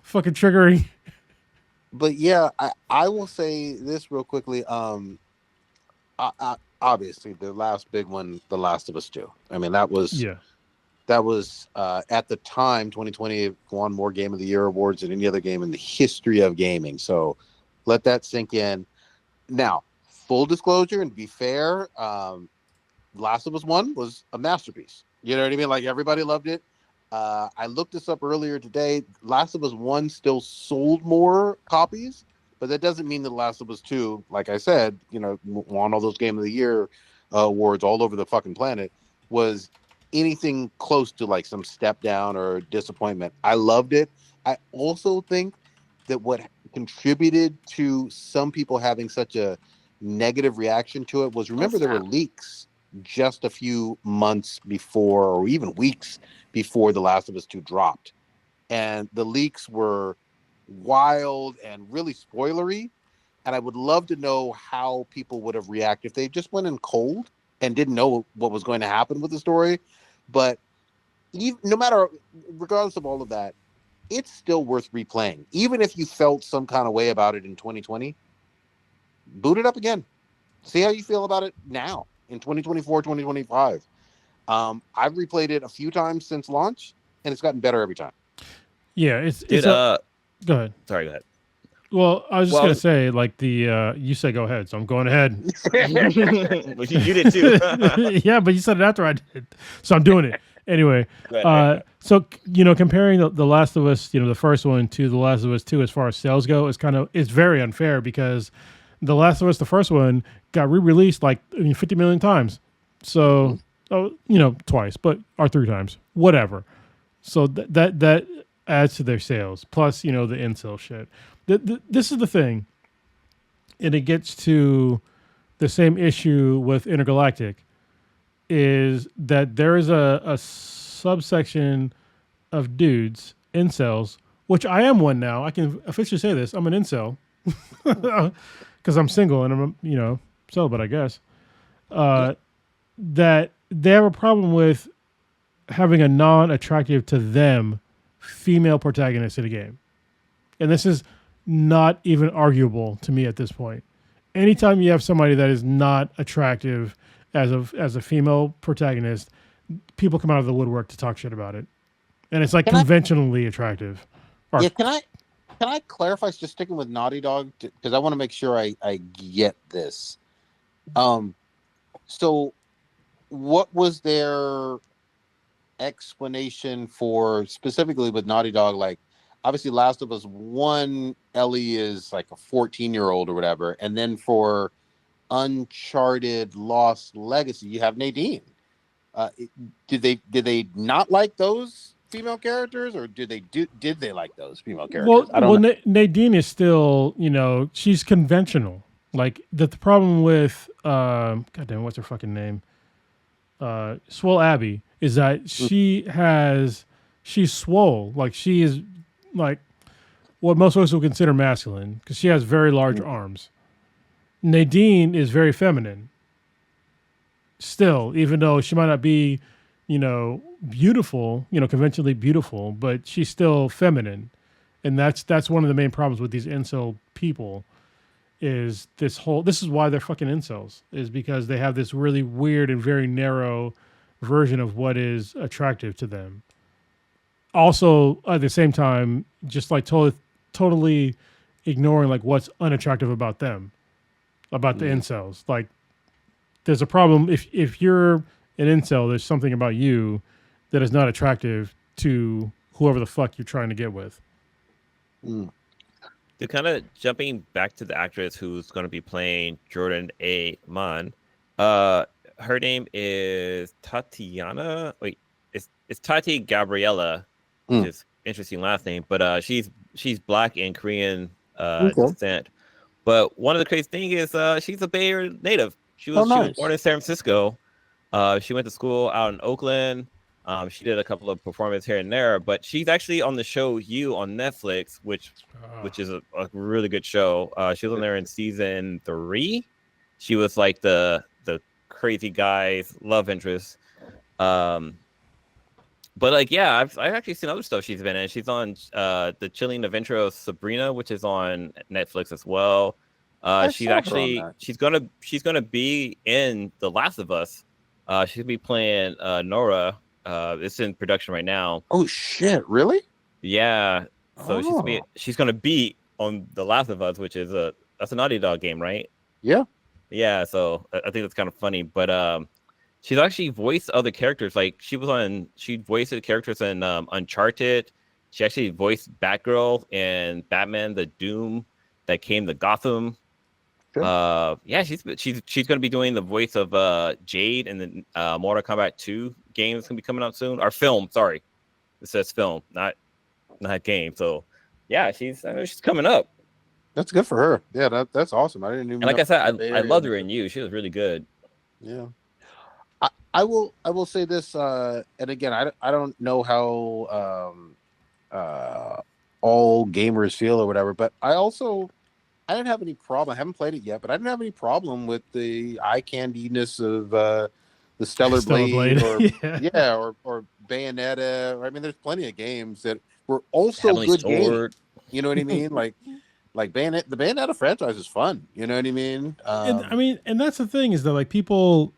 Fucking triggering. But yeah, I will say this real quickly. Obviously, the last big one, The Last of Us 2. I mean, that was at the time 2020 won more Game of the Year awards than any other game in the history of gaming. So let that sink in. Now, full disclosure and to be fair, Last of Us 1 was a masterpiece. You know what I mean? Like everybody loved it. I looked this up earlier today. Last of Us 1 still sold more copies, but that doesn't mean that Last of Us 2, like I said, won all those Game of the Year awards all over the fucking planet, was anything close to like some step down or disappointment. I loved it. I also think that what contributed to some people having such a negative reaction to it was, remember, there were leaks just a few months before, or even weeks before The Last of Us 2 dropped. And the leaks were wild and really spoilery. And I would love to know how people would have reacted if they just went in cold and didn't know what was going to happen with the story. But even, no matter, regardless of all of that, it's still worth replaying. Even if you felt some kind of way about it in 2020, boot it up again. See how you feel about it now in 2024, 2025. I've replayed it a few times since launch, and it's gotten better every time. Yeah, go ahead. Sorry, go ahead. Well, I was just gonna say, like you said, go ahead, so I'm going ahead. Well, you did too. Yeah, but you said it after I did, so I'm doing it anyway. So comparing the Last of Us, the first one to the Last of Us 2 as far as sales go, it's very unfair because the Last of Us, the first one, got re-released like 50 million times. So, twice, or 3 times, whatever. So that adds to their sales. Plus, the incel shit. This is the thing, and it gets to the same issue with Intergalactic, is that there is a subsection of dudes, incels, which I am one now. I can officially say this. I'm an incel because I'm single and I'm, celibate, I guess. That they have a problem with having a non-attractive to them female protagonist in a game. And this is not even arguable to me at this point. Anytime you have somebody that is not attractive as a female protagonist, people come out of the woodwork to talk shit about it. And it's like conventionally attractive. Can I clarify, just sticking with Naughty Dog, because I want to make sure I get this. So what was their explanation for, specifically with Naughty Dog, like, obviously Last of Us 1, Ellie is like a 14-year-old or whatever, and then for Uncharted Lost Legacy, you have Nadine. Did they not like those female characters, or did they like those female characters? I don't know. Nadine is still, she's conventional. Like the problem with goddamn, what's her fucking name? Swole Abby is that she's swole. Like she is like what most of us would consider masculine because she has very large arms. Nadine is very feminine. Still, even though she might not be, beautiful, conventionally beautiful, but she's still feminine. And that's one of the main problems with these incel people is this is why they're fucking incels, is because they have this really weird and very narrow version of what is attractive to them. Also, at the same time, just like totally ignoring like what's unattractive about them, about the incels. Like, there's a problem if you're an incel. There's something about you that is not attractive to whoever the fuck you're trying to get with. To kind of jumping back to the actress who's going to be playing Jordan A. Mon, her name is Tatiana. Wait, it's Tati Gabriella, which is interesting last name, but she's Black and Korean descent. But one of the crazy things is she's a Bay Area native. She was born in San Francisco. She went to school out in Oakland. She did a couple of performances here and there, but she's actually on the show You on Netflix, which is a really good show. She was on there in season 3. She was like the crazy guy's love interest. But like, yeah, I've actually seen other stuff she's been in. She's on the Chilling Adventure of Sabrina, which is on Netflix as well. She's gonna be in The Last of Us. She's gonna be playing Nora. It's in production right now. Oh shit! Really? Yeah. So she's gonna be on The Last of Us, which is that's a Naughty Dog game, right? Yeah. Yeah. So I think that's kind of funny, but she's actually voiced other characters. Like she voiced the characters in Uncharted. She actually voiced Batgirl and Batman: The Doom that came to Gotham. Yeah, she's going to be doing the voice of Jade in the Mortal Kombat 2 game that's going to be coming out soon. Or film, sorry. It says film, not game. So, yeah, she's coming up. That's good for her. Yeah, that's awesome. I didn't even. And like I said, I loved her in You. She was really good. Yeah. I will say this, and again, I don't know how all gamers feel or whatever, but I didn't have any problem. I haven't played it yet, but I didn't have any problem with the eye candiness of the Stellar Blade. Or or Bayonetta. I mean, there's plenty of games that were also Heavenly good Sword. games. You know what I mean? like Bayonetta, the Bayonetta franchise is fun. You know what I mean? And that's the thing is that like people,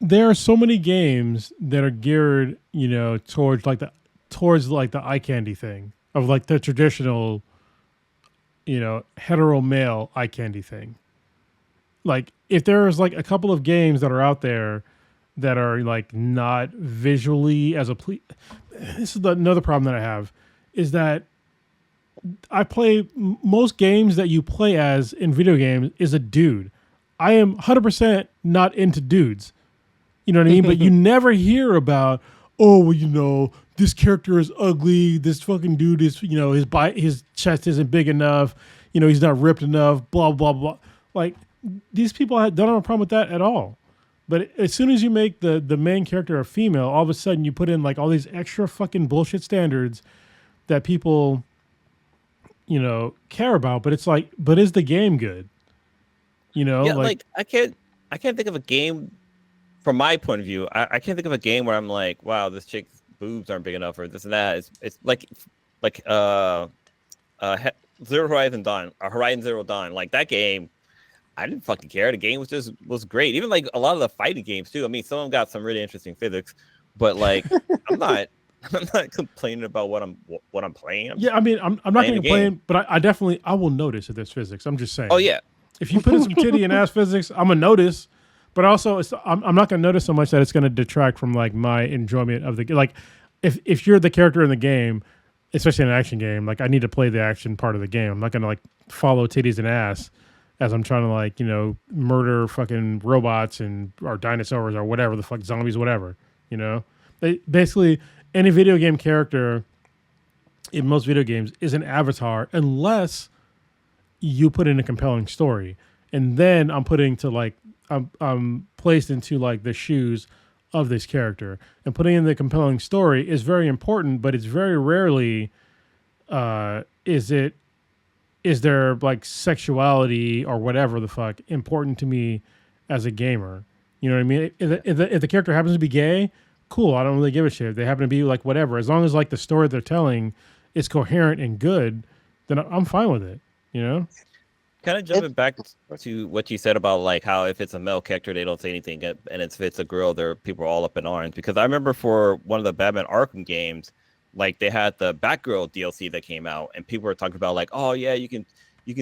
there are so many games that are geared, towards the eye candy thing of like the traditional, hetero male eye candy thing. Like if there's like a couple of games that are out there that are like not visually as this is another problem that I have is that I play most games that you play as in video games is a dude. I am 100% not into dudes. You know what I mean? But you never hear about, this character is ugly. This fucking dude is, his chest isn't big enough. He's not ripped enough, blah, blah, blah. Like these people don't have a problem with that at all. But as soon as you make the main character a female, all of a sudden you put in like all these extra fucking bullshit standards that people, care about. But it's like, but is the game good? Yeah, like I can't think of a game from my point of view. I can't think of a game where I'm like, wow, this chick's boobs aren't big enough or this and that. It's like Horizon Zero Dawn. Like that game, I didn't fucking care. The game was great. Even like a lot of the fighting games too. I mean, some of them got some really interesting physics, but like I'm not complaining about what I'm playing. I'm not going to complain, but I will notice if there's physics. I'm just saying. Oh yeah. If you put in some titty and ass physics, I'm gonna notice. But also, I'm not gonna notice so much that it's gonna detract from like my enjoyment of the game. Like, if you're the character in the game, especially in an action game, like I need to play the action part of the game. I'm not gonna like follow titties and ass as I'm trying to like murder fucking robots or dinosaurs or whatever the fuck, zombies, whatever. Basically any video game character in most video games is an avatar unless you put in a compelling story, and then I'm placed into like the shoes of this character, and putting in the compelling story is very important, but it's very rarely is there like sexuality or whatever the fuck important to me as a gamer. You know what I mean? If the character happens to be gay, cool, I don't really give a shit. If they happen to be like whatever, as long as like the story they're telling is coherent and good, then I'm fine with it. Kind of jumping back to what you said about like how if it's a male character they don't say anything, and if it's a girl, people are all up in arms. Because I remember for one of the Batman Arkham games, like they had the Batgirl DLC that came out, and people were talking about like, oh yeah, you can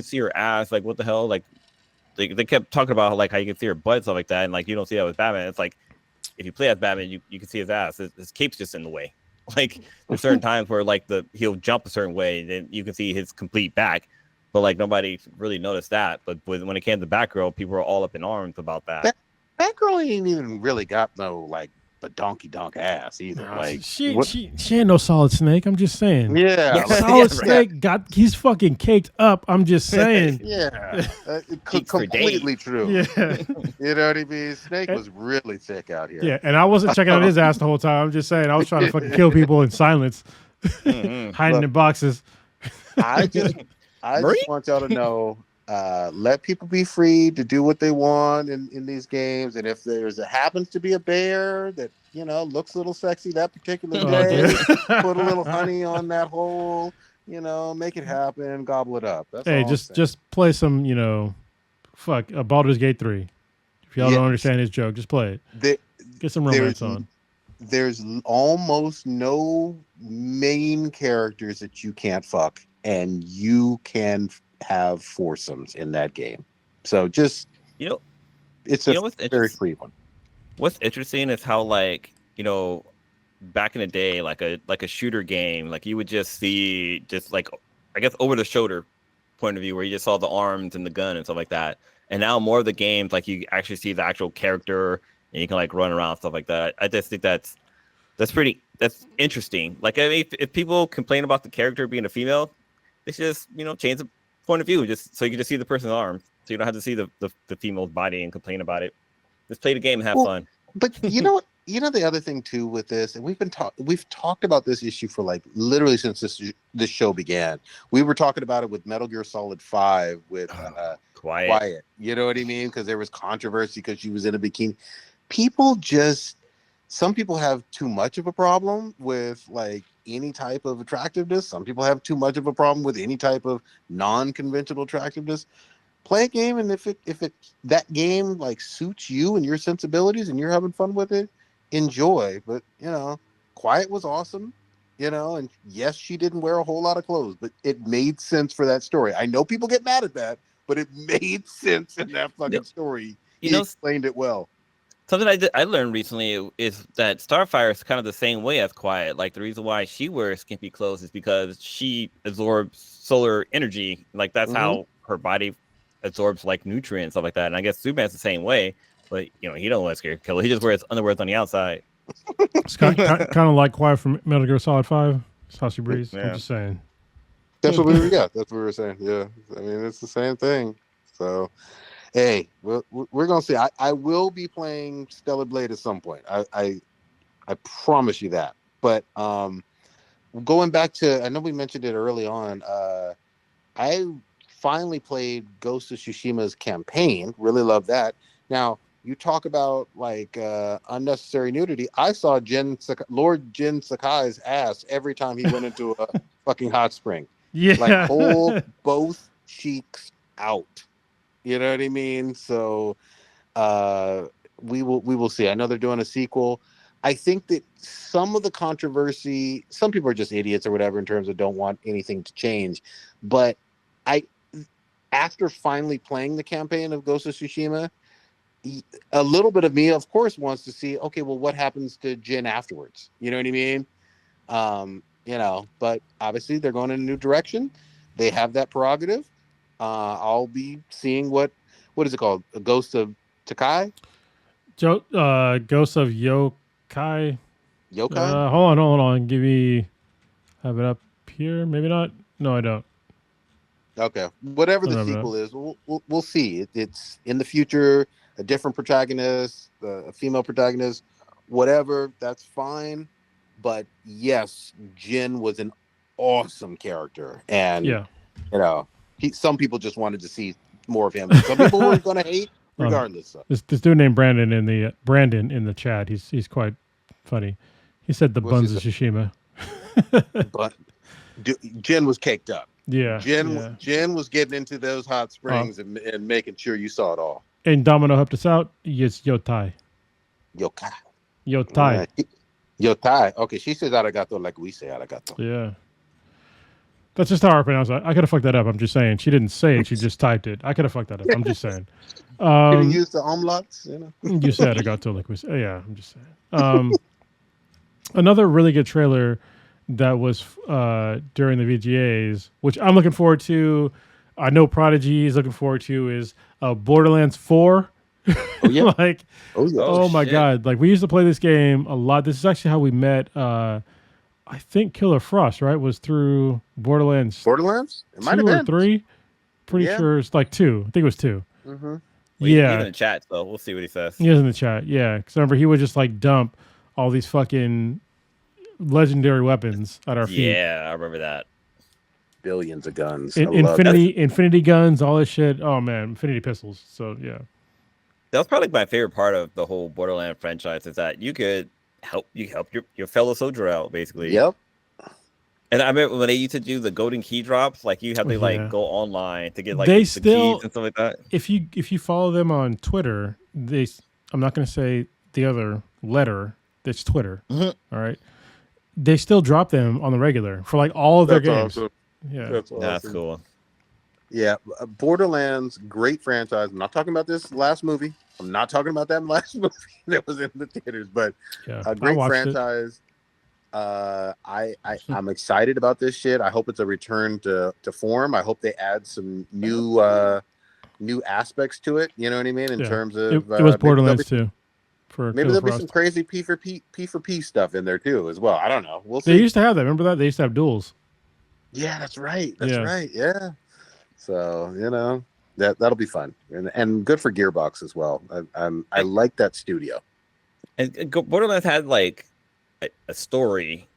see her ass, like what the hell, like they kept talking about like how you can see her butt and stuff like that, and like you don't see that with Batman. It's like if you play as Batman, you can see his ass. His cape's just in the way. Like there's certain times where like he'll jump a certain way, and then you can see his complete back. But like nobody really noticed that. But when it came to Batgirl, people were all up in arms about that. Batgirl ain't even really got no like the donkey donk ass either. Like she ain't no Solid Snake. I'm just saying. Yeah, Solid Snake he's fucking caked up. I'm just saying. Completely true. Yeah, you know what I mean. Snake was really thick out here. Yeah, and I wasn't checking out his ass the whole time. I'm just saying I was trying to fucking kill people in silence, hiding in boxes. I just want y'all to know, let people be free to do what they want in these games. And if happens to be a bear that, looks a little sexy that particular day, put a little honey on that hole, make it happen, gobble it up. That's all just play some, Baldur's Gate 3. If y'all don't understand his joke, just play it. Get some romance on. There's almost no main characters that you can't fuck, and you can have foursomes in that game. So just it's a very free one. What's interesting is how like back in the day, like a shooter game, like you would just see like I guess over the shoulder point of view where you just saw the arms and the gun and stuff like that. And now more of the games, like you actually see the actual character and you can like run around, stuff like that. I just think that's interesting. Like, I mean, if people complain about the character being a female, they should just, change the point of view, just so you can just see the person's arm, so you don't have to see the female's body and complain about it. Just play the game and have fun. But you know what? The other thing too with this, and we've talked about this issue for like literally since this show began. We were talking about it with Metal Gear Solid 5 with Quiet. You know what I mean? Because there was controversy because she was in a bikini. Some people have too much of a problem with like any type of attractiveness. Some people have too much of a problem with any type of non-conventional attractiveness. Play a game, and if that game like suits you and your sensibilities and you're having fun with it, enjoy. But Quiet was awesome, and yes, she didn't wear a whole lot of clothes, but it made sense for that story. I know people get mad at that, but it made sense in that fucking story. He explained it well. Something I learned recently is that Starfire is kind of the same way as Quiet. Like, the reason why she wears skimpy clothes is because she absorbs solar energy. Like, that's how her body absorbs like nutrients, stuff like that. And I guess Superman's the same way, but he don't wear scared killer. He just wears underwear on the outside. It's kind of like Quiet from Metal Gear Solid 5. It's how she breathes. Yeah. I'm just saying. That's what we were. Yeah, that's what we were saying. Yeah, I mean it's the same thing. So. Hey, we're gonna see. I will be playing Stellar Blade at some point. I promise you that. But going back to, I know we mentioned it early on. I finally played Ghost of Tsushima's campaign. Really love that. Now you talk about like unnecessary nudity. I saw Lord Jin Sakai's ass every time he went into a fucking hot spring. Yeah, like hold both cheeks out. You know what I mean? So we will see. I know they're doing a sequel. I think that some of the controversy, some people are just idiots or whatever in terms of don't want anything to change. But after finally playing the campaign of Ghost of Tsushima, a little bit of me, of course, wants to see, okay, well, what happens to Jin afterwards? You know what I mean? But obviously they're going in a new direction. They have that prerogative. I'll be seeing what is it called? A Ghost of Takai? Ghost of Yokai. Yokai? Hold on. Have it up here. Maybe not. No, I don't. Okay. Whatever the sequel is, we'll see. It's in the future, a different protagonist, a female protagonist, whatever, that's fine. But yes, Jin was an awesome character. And, some people just wanted to see more of him. Some people were going to hate, regardless. This dude named Brandon in the chat. He's quite funny. He said the buns of Tsushima. But Jin was caked up. Yeah, Jin was getting into those hot springs and making sure you saw it all. And Domino helped us out. Yes, Yotai. Yotai. Okay, she says arigato like we say arigato. Yeah. That's just how I pronounce it. I could have fucked that up. I'm just saying. She didn't say it. She just typed it. I could have fucked that up. I'm just saying. Did you use the umlauts? You said arigato like we say. Yeah, I'm just saying. Another really good trailer that was during the VGAs, which I'm looking forward to. I know Prodigy is looking forward to, is Borderlands 4. Oh yeah. Oh my God. Like, we used to play this game a lot. This is actually how we met I think Killer Frost, right, was through Borderlands. It might have 2 been or 3. Pretty sure it's like 2. I think it was 2. Mm-hmm. He's in the chat, so we'll see what he says. He is in the chat, yeah. Because remember, he would just like dump all these fucking legendary weapons at our feet. Yeah, I remember that. Billions of guns. Infinity guns, all this shit. Oh man, infinity pistols. So yeah. That was probably my favorite part of the whole Borderlands franchise, is that you could help your fellow soldier out, basically. Yep. And I remember when they used to do the golden key drops, like you had to go online to get like the keys and stuff like that. If you follow them on Twitter, I'm not going to say the other letter. It's Twitter. Mm-hmm. All right. They still drop them on the regular for like all of their games. Awesome. Yeah, that's awesome. That's cool. Yeah, Borderlands, great franchise. I'm not talking about this last movie. I'm not talking about that last movie that was in the theaters, but a great franchise. I'm excited about this shit. I hope it's a return to form. I hope they add some new aspects to it. You know what I mean? In terms of it was Borderlands 2. Maybe there'll be some crazy P for P stuff in there too as well. I don't know. We'll see. They used to have that. Remember that? They used to have duels. Yeah, that's right. That's right. Yeah. So that'll be fun and good for Gearbox as well. I like that studio. And Borderlands had like a story,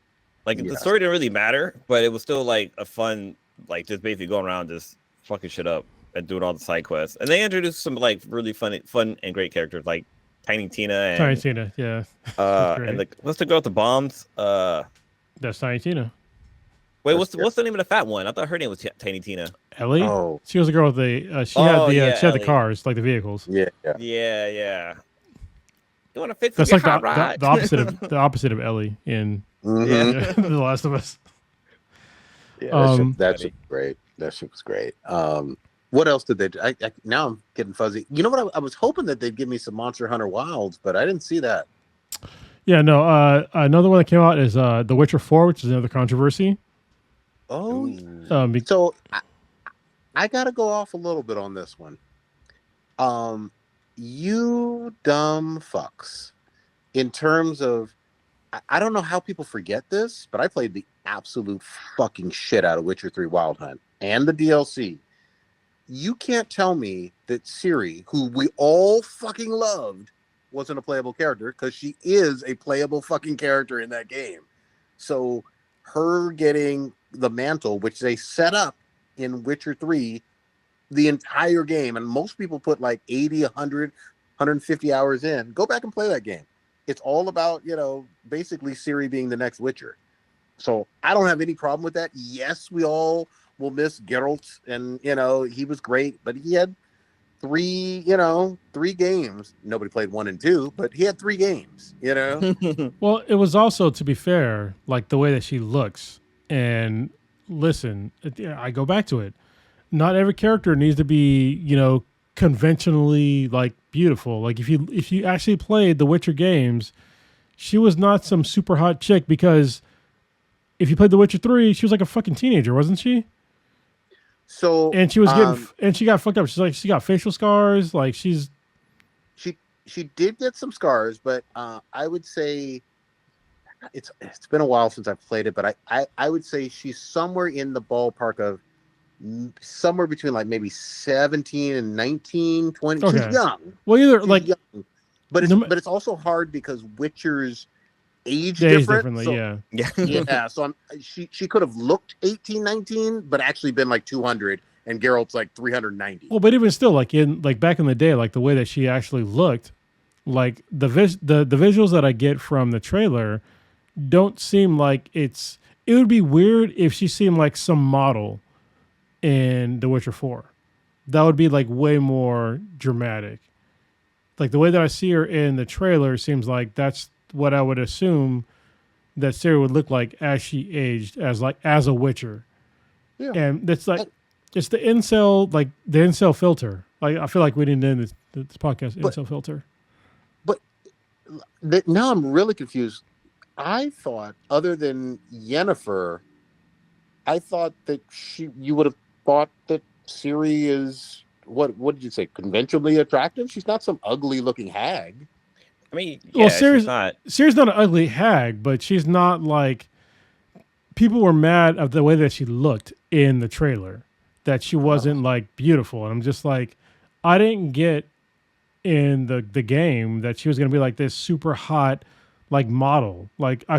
like the story didn't really matter, but it was still like a fun, like just basically going around just fucking shit up and doing all the side quests. And they introduced some like really fun and great characters like Tiny Tina. Yeah. And what's the girl with the bombs? That's Tiny Tina. Wait, what's the name of the fat one? I thought her name was Tiny Tina. Ellie? Oh, she was the girl with the. She had the cars, like the vehicles. Yeah. You want to fix That's like the opposite of Ellie in The Last of Us. Yeah, that shit was great. That shit was great. What else did they do? Now I'm getting fuzzy. You know what? I was hoping that they'd give me some Monster Hunter Wilds, but I didn't see that. Yeah, no. Another one that came out is The Witcher 4, which is another controversy. Oh, so I got to go off a little bit on this one. You dumb fucks. In terms of, I don't know how people forget this, but I played the absolute fucking shit out of Witcher 3 Wild Hunt and the DLC. You can't tell me that Ciri, who we all fucking loved, wasn't a playable character, because she is a playable fucking character in that game. So her getting the mantle, which they set up in Witcher 3 the entire game, and most people put like 80, 100, 150 hours in. Go back and play that game. It's all about, basically Ciri being the next Witcher. So I don't have any problem with that. Yes, we all will miss Geralt, and he was great, but he had three games. Nobody played 1 and 2, but he had 3 games. Well, it was also, to be fair, like the way that she looks. And listen, I go back to it. Not every character needs to be, conventionally like beautiful. Like if you actually played the Witcher games, she was not some super hot chick, because if you played the Witcher 3, she was like a fucking teenager, wasn't she? So and she was and she got fucked up. She got facial scars. Like she did get some scars, but I would say it's been a while since I've played it, but I would say she's somewhere in the ballpark of somewhere between like maybe 17 and 19, 20. Okay. She's young. Well, she's young. But it's also hard because Witcher's age differently. So, yeah. So she could have looked 18, 19, but actually been like 200, and Geralt's like 390. Well, but even still, like back in the day, like the way that she actually looked, like the visuals that I get from the trailer don't seem like it would be weird if she seemed like some model in The Witcher 4. That would be like way more dramatic. Like the way that I see her in the trailer seems like that's what I would assume that Ciri would look like as she aged as a Witcher. Yeah. And it's like it's the incel filter. Like I feel like we didn't end this podcast incel filter. But now I'm really confused. I thought, other than Yennefer, I thought that you would have thought that Ciri is what did you say? Conventionally attractive? She's not some ugly looking hag. I mean, yeah, Ciri's not an ugly hag, but she's not like, people were mad of the way that she looked in the trailer, that she wasn't like beautiful. And I'm just like, I didn't get in the game that she was going to be like this super hot like model. Like I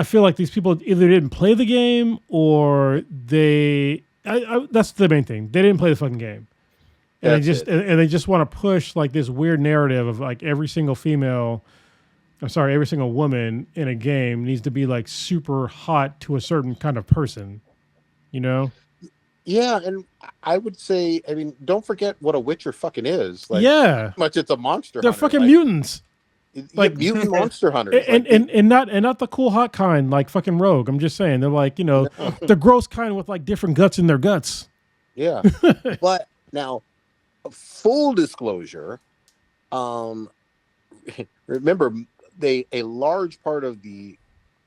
feel like these people either didn't play the game or that's the main thing. They didn't play the fucking game. And they just want to push like this weird narrative of like every single woman in a game needs to be like super hot to a certain kind of person, Yeah, and I would say, I mean, don't forget what a Witcher fucking is. Like, much it's a monster. They're hunter. Fucking mutants. Like mutant monster hunters, and not the cool hot kind like fucking Rogue. I'm just saying they're like the gross kind with like different guts in their guts. Yeah, but now, full disclosure, remember a large part of the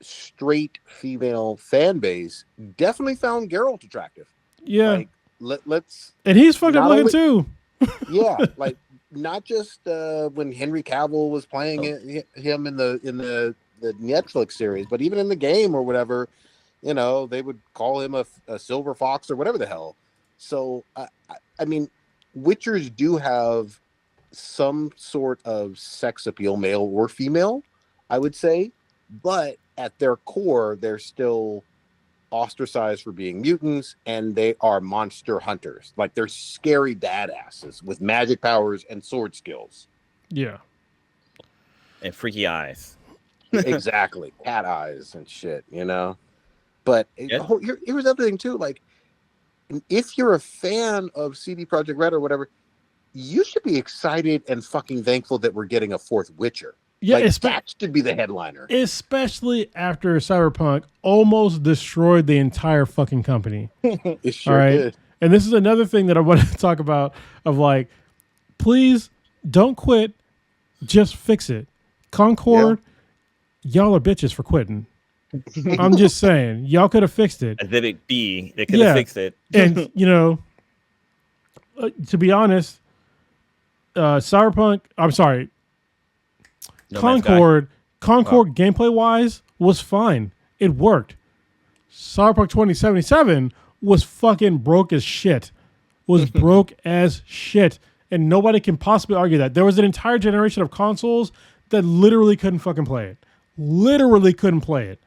straight female fan base definitely found Geralt attractive. Yeah. Like let's and he's fucking looking only, too. Yeah, like not just when Henry Cavill was playing him in the Netflix series, but even in the game or whatever, they would call him a silver fox or whatever the hell. So I mean, Witchers do have some sort of sex appeal, male or female, I would say, but at their core, they're still ostracized for being mutants, and they are monster hunters. Like, they're scary badasses with magic powers and sword skills. Yeah. And freaky eyes. Exactly. Cat eyes and shit, But here's the other thing, too. Like, if you're a fan of CD Projekt Red or whatever, you should be excited and fucking thankful that we're getting a fourth Witcher. Yeah, that should be the headliner. Especially after Cyberpunk almost destroyed the entire fucking company. It sure did. And this is another thing that I want to talk about of like, please don't quit, just fix it. Concord, y'all are bitches for quitting. I'm just saying, y'all could have fixed it. Exhibit B, they could have fixed it. And, to be honest, Cyberpunk, I'm sorry, Concord gameplay wise was fine. It worked. Cyberpunk 2077 was fucking broke as shit. And nobody can possibly argue that. There was an entire generation of consoles that literally couldn't fucking play it. Literally couldn't play it.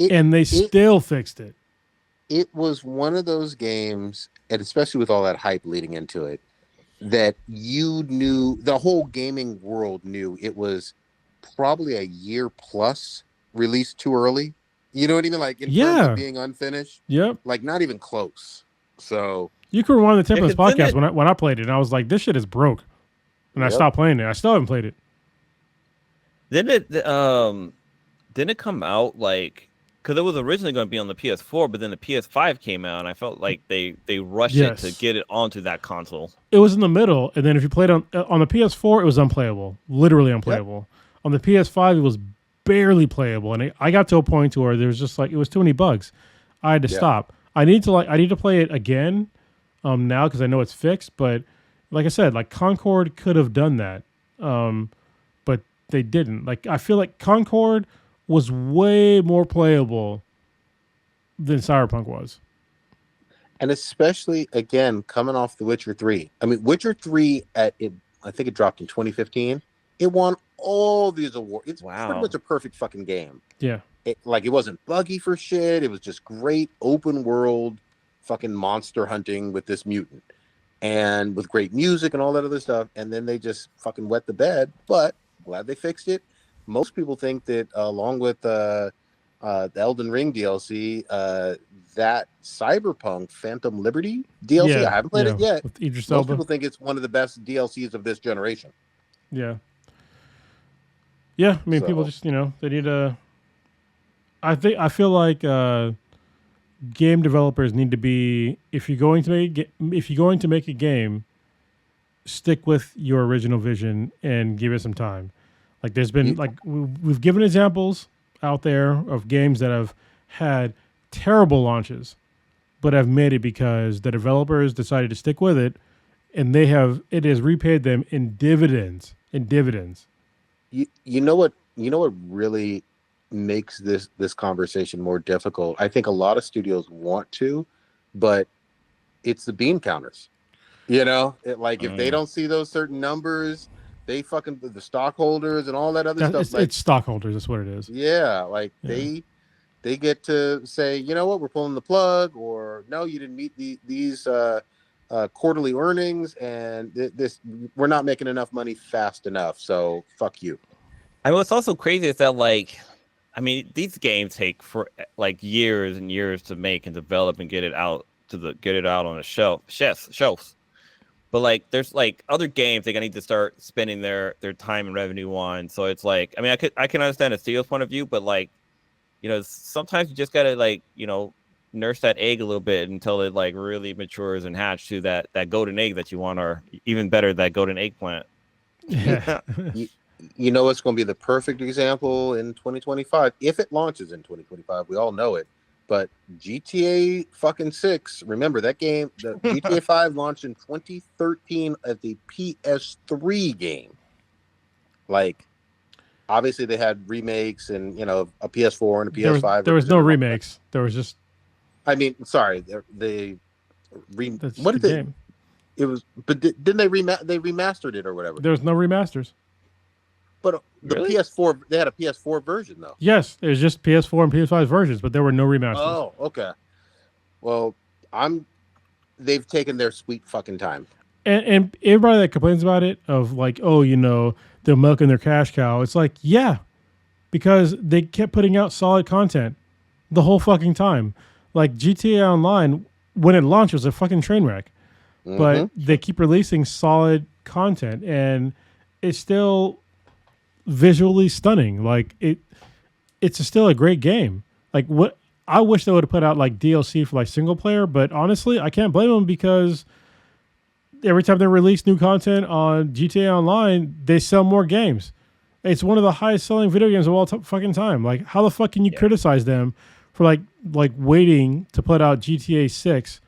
And they still fixed it. It was one of those games, and especially with all that hype leading into it, that you knew, the whole gaming world knew it was probably a year plus released too early. You know what I mean? Like, in terms of being unfinished. Yep. Like, not even close. So you could rewind the tape of this podcast when I played it, and I was like, this shit is broke. And I stopped playing it. I still haven't played it. Didn't it come out like, because it was originally going to be on the PS4, but then the PS5 came out, and I felt like they rushed it to get it onto that console. It was in the middle, and then if you played on the PS4, it was unplayable, literally unplayable. Yep. On the PS5, it was barely playable, and I got to a point to where there was just like, it was too many bugs. I had to stop. I need to play it again now because I know it's fixed. But like I said, like Concord could have done that, but they didn't. Like, I feel like Concord was way more playable than Cyberpunk was. And especially, again, coming off The Witcher 3. I mean, Witcher 3, I think it dropped in 2015. It won all these awards. It's pretty much a perfect fucking game. Yeah. It wasn't buggy for shit. It was just great open world fucking monster hunting with this mutant. And with great music and all that other stuff. And then they just fucking wet the bed. But glad they fixed it. Most people think that along with the Elden Ring DLC, that Cyberpunk Phantom Liberty DLC, I haven't played it yet. Most people think it's one of the best DLCs of this generation. Yeah. Yeah, I mean, people just, they need to... I feel like game developers need to be, if you're going to make a game, stick with your original vision and give it some time. Like, there's been we've given examples out there of games that have had terrible launches, but have made it because the developers decided to stick with it, and it has repaid them in dividends. You know what really makes this conversation more difficult? I think a lot of studios want to, but it's the bean counters. If they don't see those certain numbers, they fucking, the stockholders and all that other stuff. It's stockholders. That's what it is. Yeah, they get to say, you know what, we're pulling the plug, or no, you didn't meet these quarterly earnings, and we're not making enough money fast enough. So fuck you. I mean, what's also crazy is that these games take for years and years to make and develop and get it out on the shelves. But there's other games they need to start spending their time and revenue on. So it's I can understand a studio's point of view, but sometimes you just gotta nurse that egg a little bit until it really matures and hatch to that golden egg that you want, or even better, that golden eggplant. Yeah. you know, it's going to be the perfect example in 2025 if it launches in 2025. We all know it, but GTA fucking 6. Remember that game? The GTA 5 launched in 2013 as a PS3 game. Like, obviously they had remakes and a PS4 and a PS5. There was no remakes. There was just. I mean, sorry, what did they? Game. It was, but didn't they remastered it or whatever? There was no remasters. But the Really? PS4, they had a PS4 version though. Yes, it was just PS4 and PS5 versions, but there were no remasters. Oh, okay. Well, they've taken their sweet fucking time. And everybody that complains about it, of like, oh, they're milking their cash cow. It's like, yeah, because they kept putting out solid content the whole fucking time. Like GTA Online, when it launched, was a fucking train wreck. Mm-hmm. But they keep releasing solid content, and it's still visually stunning. Like it's still a great game. Like what I wish they would have put out like DLC for like single player, but honestly, I can't blame them because every time they release new content on GTA Online, they sell more games. It's one of the highest selling video games of all fucking time. Like how the fuck can you criticize them for like waiting to put out GTA 6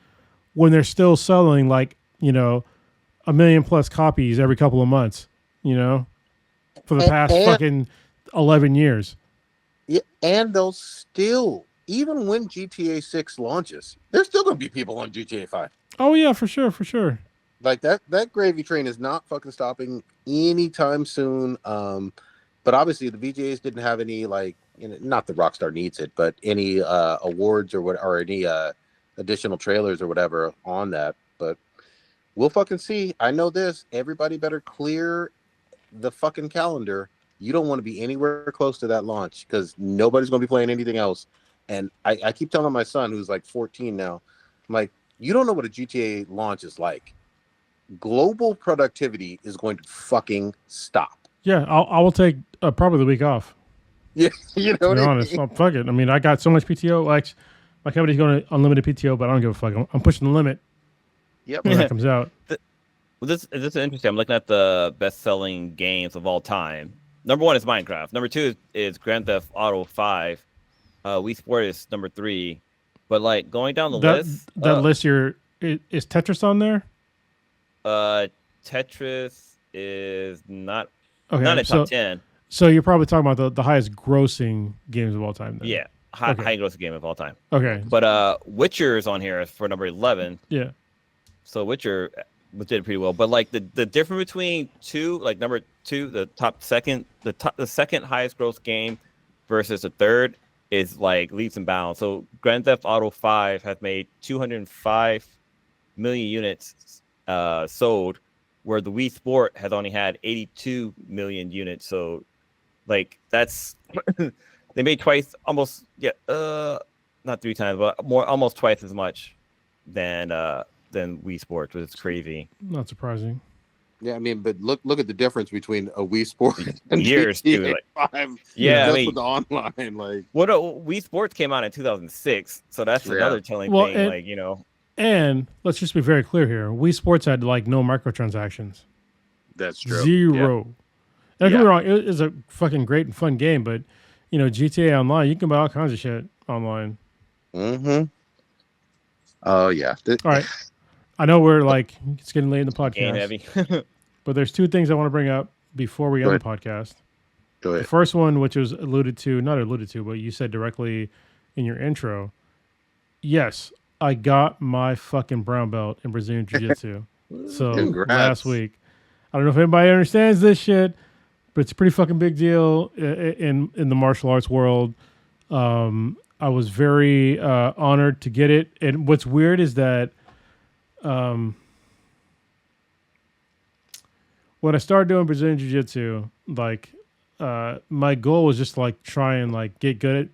when they're still selling like, 1 million plus copies every couple of months, for the past fucking 11 years. Yeah, and they'll still, even when GTA 6 launches, there's still going to be people on GTA 5. Oh yeah, for sure. Like that gravy train is not fucking stopping anytime soon. But obviously the VGAs didn't have any not that Rockstar needs it, but any awards or any additional trailers or whatever on that. But we'll fucking see. I know this. Everybody better clear the fucking calendar. You don't want to be anywhere close to that launch because nobody's going to be playing anything else. And I keep telling my son, who's like 14 now, I'm like, you don't know what a GTA launch is like. Global productivity is going to fucking stop. Yeah, I will take probably the week off. Yeah, you know. To be honest, fuck it. I mean, I got so much PTO. Like, my company's going to unlimited PTO, but I don't give a fuck. I'm pushing the limit. Yep. When that comes out. Well, this is interesting. I'm looking at the best-selling games of all time. Number 1 is Minecraft. Number 2 is Grand Theft Auto 5. Wii Sport is number 3. But like going down the list, that list is Tetris on there? Tetris is not in top 10. So you're probably talking about the highest grossing games of all time then. Yeah, high grossing game of all time. Okay. But Witcher is on here for number 11. Yeah. So Witcher did pretty well. But like the difference between number 2, the second highest gross game versus the third is like leaps and bounds. So Grand Theft Auto 5 has made 205 million units sold, where the Wii Sport has only had 82 million units. So like that's they made twice, almost not 3 times, but almost twice as much than Wii Sports, which is crazy. Not surprising. Yeah, I mean, but look at the difference between a Wii Sport and years, GTA 5. Yeah, that's with the online. Like, Wii Sports came out in 2006, so that's another telling thing. And let's just be very clear here: Wii Sports had like no microtransactions. That's true. 0. Yeah. Don't get me wrong; it is a fucking great and fun game, but GTA Online, you can buy all kinds of shit online. Mm-hmm. Oh yeah. All right. I know we're like it's getting late in the podcast. Game heavy. But there's 2 things I want to bring up before we end the podcast. Go ahead. The first one, which was not alluded to, but you said directly in your intro. Yes, I got my fucking brown belt in Brazilian Jiu-Jitsu. So Congrats. Last week. I don't know if anybody understands this shit, but it's a pretty fucking big deal in the martial arts world. I was very honored to get it. And what's weird is that when I started doing Brazilian Jiu-Jitsu, like my goal was just to like try and like get good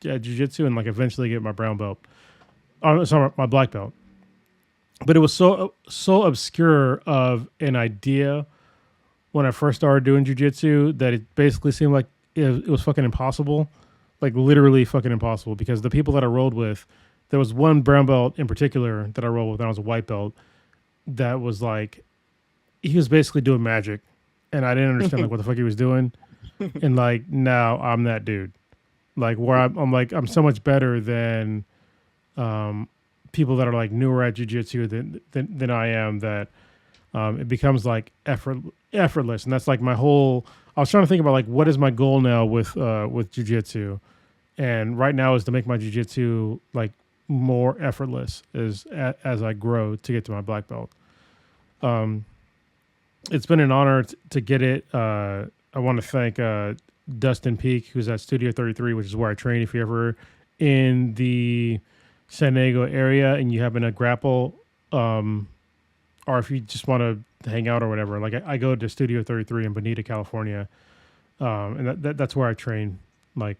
at Jiu-Jitsu and like eventually get my brown belt. Sorry, my black belt. But it was so obscure of an idea when I first started doing Jiu-Jitsu that it basically seemed like it was fucking impossible. Like literally fucking impossible, because the people that I rolled with, there was one brown belt in particular that I rolled with when I was a white belt that was like, he was basically doing magic and I didn't understand like what the fuck he was doing. And like now I'm that dude. Like where I'm like I'm so much better than people that are like newer at jujitsu than I am. That it becomes like effortless, and that's like my whole. I was trying to think about like what is my goal now with jujitsu, and right now is to make my jujitsu like more effortless as I grow to get to my black belt. It's been an honor to get it. I want to thank Dustin Peak, who's at Studio 33, which is where I train. If you're ever in the San Diego area and you happen to grapple, or if you just want to hang out or whatever, like I go to Studio 33 in Bonita, California, and that's where I train like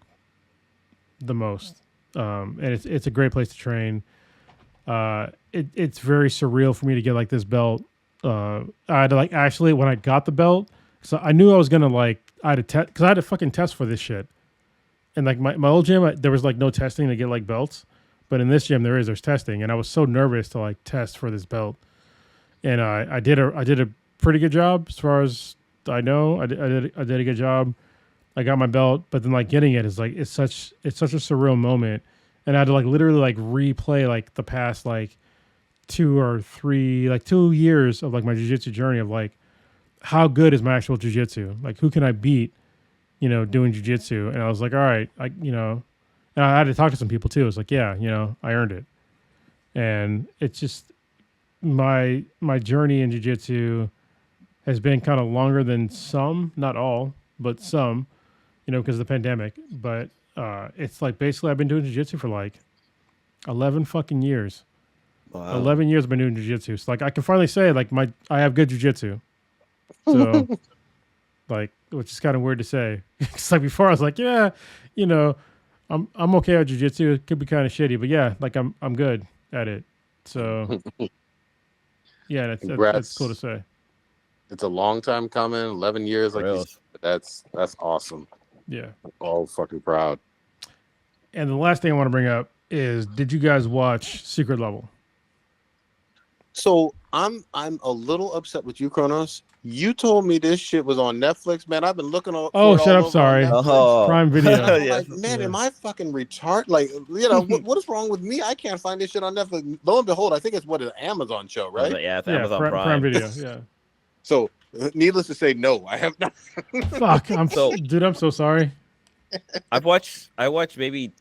the most. And it's a great place to train. It's very surreal for me to get like this belt. I had to like actually when I got the belt, so I knew I was gonna like I had to test because I had to fucking test for this shit. And like my old gym, there was like no testing to get like belts, but in this gym there's testing, and I was so nervous to like test for this belt, and I did a pretty good job as far as I know. I did a good job. I got my belt, but then like getting it is like it's such a surreal moment, and I had to like literally like replay like the past like 2 years of like my jiu-jitsu journey of like how good is my actual jiu-jitsu, like who can I beat, doing jiu-jitsu. And I was like, all right, and I had to talk to some people too. It's like, yeah, I earned it. And it's just my journey in jiu-jitsu has been kind of longer than some, not all, but some, because of the pandemic. But it's like basically I've been doing jiu-jitsu for like 11 fucking years. Wow. 11 years I've been doing jiu-jitsu. So like I can finally say like I have good jiu-jitsu. So like, which is kind of weird to say. It's like before I was like, yeah, I'm okay at jiu-jitsu. It could be kind of shitty, but yeah, like I'm good at it. So yeah, that's cool to say. It's a long time coming. 11 years, like you said, that's awesome. Yeah, I'm all fucking proud. And the last thing I want to bring up is, did you guys watch Secret Level? So I'm a little upset with you, Kronos. You told me this shit was on Netflix, man. I've been looking on. Oh shit! I'm sorry. Prime Video. Like, man, am I fucking retarded? Like, what is wrong with me? I can't find this shit on Netflix. Lo and behold, I think it's an Amazon show, right? Yeah, it's Amazon Prime Video. Yeah. So, needless to say, no, I have not. Fuck! I'm so sorry. I watched maybe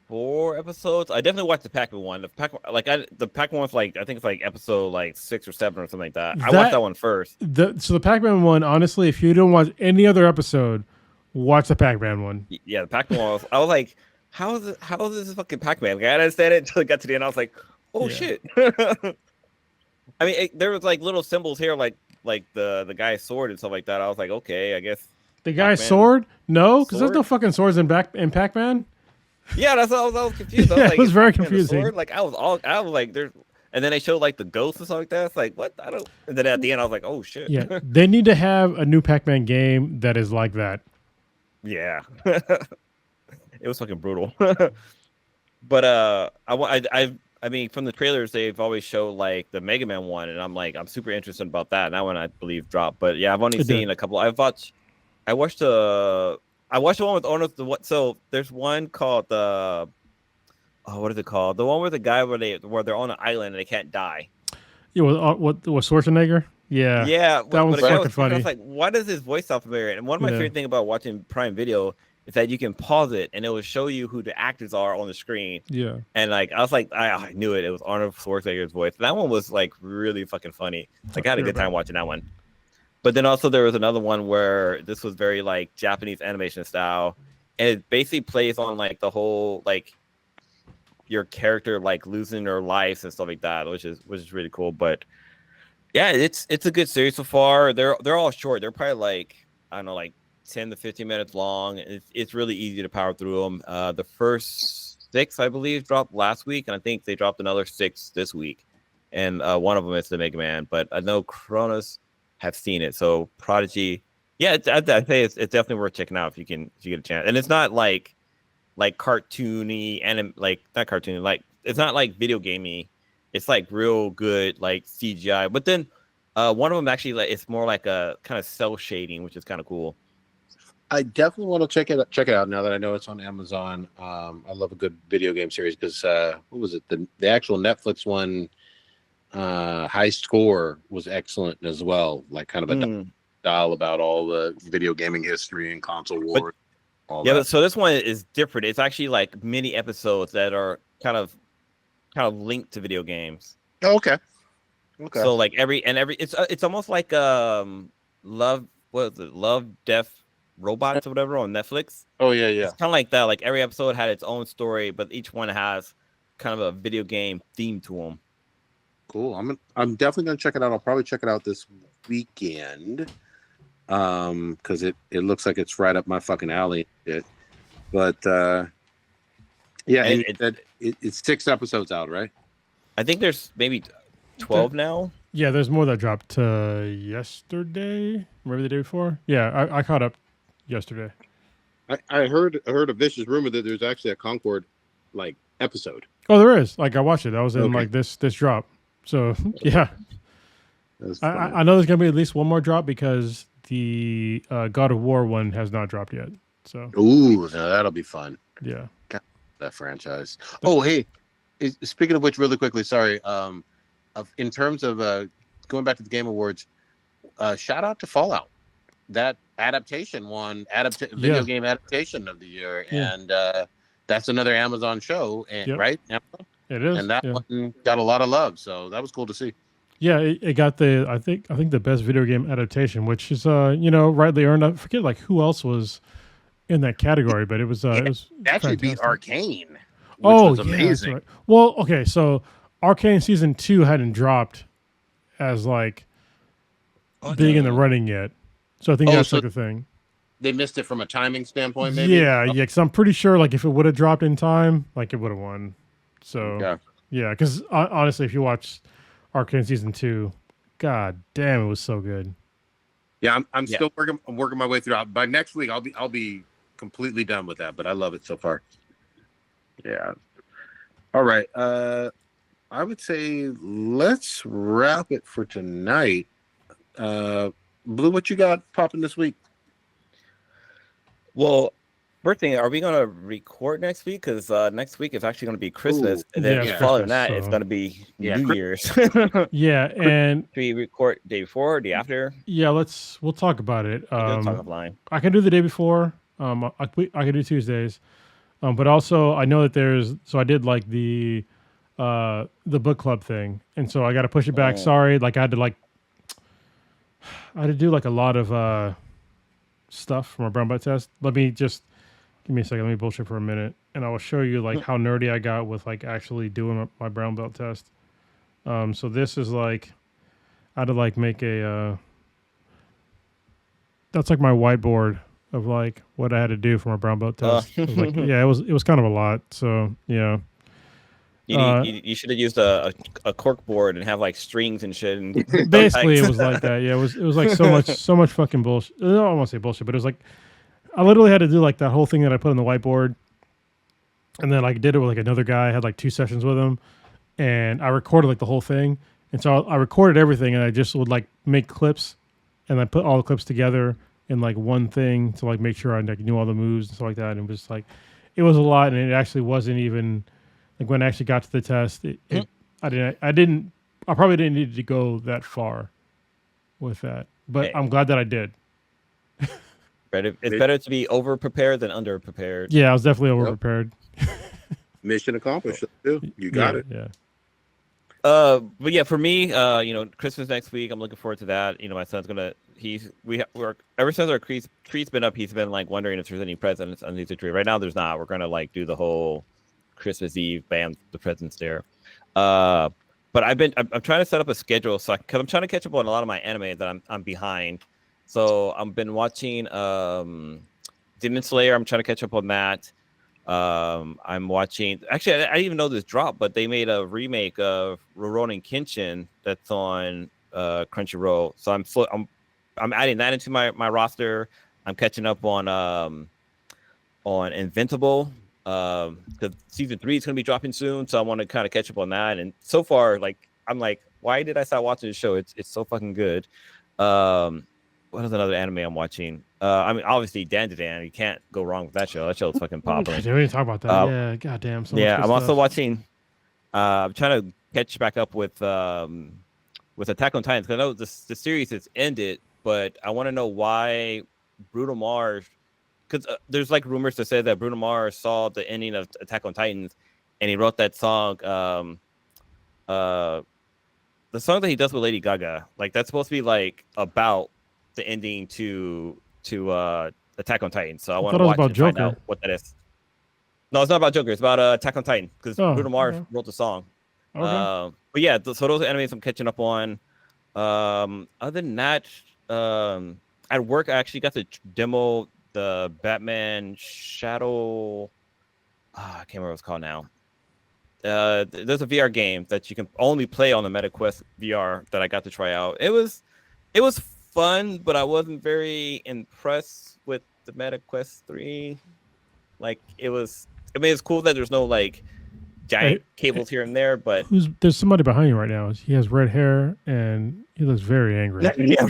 4 episodes. I definitely watched the Pac-Man one. The Pac-Man one's like I think it's like episode like 6 or 7 or something like that. I watched that one first. So the Pac-Man one, honestly, if you don't watch any other episode, watch the Pac-Man one. Yeah, the Pac-Man one. I was like, how is this fucking Pac-Man? Like, I didn't understand it until it got to the end. I was like, oh shit. I mean, there was like little symbols here, like the guy's sword and stuff like that. I was like, okay, I guess the guy's sword? No, because there's no fucking swords in Pac-Man. Yeah, that's what I was confused. I was like, it was very confusing. Like I was like, there's, and then they showed like the ghosts and stuff like that. It's like, what? I don't. And then at the end, I was like, oh shit. Yeah, they need to have a new Pac-Man game that is like that. Yeah, it was fucking brutal. But I mean, from the trailers, they've always showed like the Mega Man one, and I'm super interested about that. And that one I believe dropped. But yeah, I've only seen a couple. I watched the one with Arnold. So there's one called the what is it called? The one where the guy where they're on an island and they can't die. Yeah, what was Schwarzenegger? Yeah, that one's fucking funny. I was like, why does his voice sound familiar? And one of my favorite things about watching Prime Video is that you can pause it and it will show you who the actors are on the screen. Yeah, and like I was like, I knew it. It was Arnold Schwarzenegger's voice. That one was like really fucking funny. Like I had a good time watching that one. But then also there was another one where this was very like Japanese animation style, and it basically plays on like the whole like your character like losing their lives and stuff like that, which is really cool. But yeah, it's a good series so far. They're all short. They're probably like I don't know, like 10 to 15 minutes long. It's really easy to power through them. The first 6 I believe dropped last week, and I think they dropped another 6 this week. And one of them is the Mega Man, but I know Kronos have seen it. So Prodigy, yeah, I'd say it's definitely worth checking out if you get a chance. And it's not like cartoony and like not cartoony, like it's not like video gamey. It's like real good like CGI. But then One of them actually, like, it's more like a kind of cell shading, which is kind of cool. I definitely want to check it out now that I know it's on Amazon. I love a good video game series because what was it? The actual Netflix one, High Score, was excellent as well. Like kind of a style about all the video gaming history and console wars. But so this one is different. It's actually like mini episodes that are kind of linked to video games. Oh, okay. Okay. So like every it's almost like Love Death Robots or whatever on Netflix. Oh yeah. It's kind of like that. Like every episode had its own story, but each one has kind of a video game theme to them. Cool. I'm definitely gonna check it out. I'll probably check it out this weekend. Because it looks like it's right up my fucking alley. But yeah, it's 6 episodes out, right? I think there's maybe 12 now. Yeah, there's more that dropped yesterday, maybe the day before. Yeah, I caught up yesterday. I heard a vicious rumor that there's actually a Concord like episode. Oh, there is. Like I watched it. I was in like this drop. So yeah, I know there's gonna be at least one more drop because the God of War one has not dropped yet. So ooh, now that'll be fun. Yeah, God, that franchise. Oh, hey, speaking of which, really quickly, sorry. In terms of going back to the Game Awards, shout out to Fallout. That adaptation won video game adaptation of the year, and that's another Amazon show, right? Amazon? It is, and that one got a lot of love, so that was cool to see. Yeah, it got I think the best video game adaptation, which is rightly earned. I forget like who else was in that category, but it was actually beat Arcane. Which was amazing. Right. Well, okay, so Arcane season 2 hadn't dropped as like big in the running yet, so I think that's like the thing. They missed it from a timing standpoint, maybe. Yeah, because I'm pretty sure like if it would have dropped in time, like it would have won. So yeah, because honestly, if you watch Arcane season 2, god damn, it was so good. Yeah, I'm still working my way through. By next week, I'll be completely done with that. But I love it so far. Yeah. All right. I would say let's wrap it for tonight. Blue, what you got popping this week? Well, first thing, are we going to record next week? Because next week is actually going to be Christmas. And then following that, it's going to be New Year's. Yeah. And do we record day before or day after? Yeah, we'll talk about it. Talk offline. I can do the day before. I can do Tuesdays. But also I know that I did like the book club thing. And so I got to push it back. Sorry. Like I had to do like a lot of stuff from a brown belt test. Let me just give me a second. Let me bullshit for a minute, and I will show you like how nerdy I got with like actually doing my brown belt test. So this is like I had to like make that's like my whiteboard of like what I had to do for my brown belt test. It was kind of a lot. So yeah. You should have used a cork board and have like strings and shit. And basically, it was like that. Yeah, it was like so much fucking bullshit. I don't want to say bullshit, but it was like I literally had to do like that whole thing that I put on the whiteboard, and then like did it with like another guy. I had like 2 sessions with him, and I recorded like the whole thing. And so I recorded everything, and I just would like make clips, and I put all the clips together in like one thing to like make sure I like knew all the moves and stuff like that. And it was like it was a lot, and it actually wasn't even. Like when I actually got to the test, I probably didn't need to go that far with that, but I'm glad that I did. It's better to be over prepared than under prepared. Yeah, I was definitely over prepared. Mission accomplished. You got it. Yeah. But yeah, for me, Christmas next week, I'm looking forward to that. My son's gonna. We're ever since our tree's been up, he's been like wondering if there's any presents underneath the tree. Right now, there's not. We're gonna like do the whole Christmas Eve, bam, the presents there. But I'm trying to set up a schedule because I'm trying to catch up on a lot of my anime that I'm behind. So I've been watching Demon Slayer. I'm trying to catch up on that. I'm watching. Actually, I didn't even know this dropped, but they made a remake of Rurouni Kenshin that's on Crunchyroll. So I'm adding that into my roster. I'm catching up on Invincible. Because season 3 is going to be dropping soon, so I want to kind of catch up on that. And so far, like I'm like, why did I start watching the show? It's so fucking good. What is another anime I'm watching? I mean, obviously Dan to Dan. You can't go wrong with that show. That show's fucking popping. We didn't talk about that. Yeah, goddamn. So much good I'm also stuff. watching. I'm trying to catch back up with Attack on Titans, because I know the series has ended, but I want to know why Bruno Mars. Because there's like rumors to say that Bruno Mars saw the ending of Attack on Titans, and he wrote that song. The song that he does with Lady Gaga, like that's supposed to be like about the ending to Attack on Titan. So I want to watch and find out what that is. No, it's not about Joker. It's about Attack on Titan, because Bruno Mars wrote the song. Okay. But yeah, so those are animes I'm catching up on. Other than that, at work I actually got to demo the Batman Shadow. I can't remember what it's called now. There's a VR game that you can only play on the MetaQuest VR that I got to try out. It was fun, but I wasn't very impressed with the MetaQuest 3. Like it's cool that there's no like giant cables here and there, but there's somebody behind you right now. He has red hair and he looks very angry. Yeah.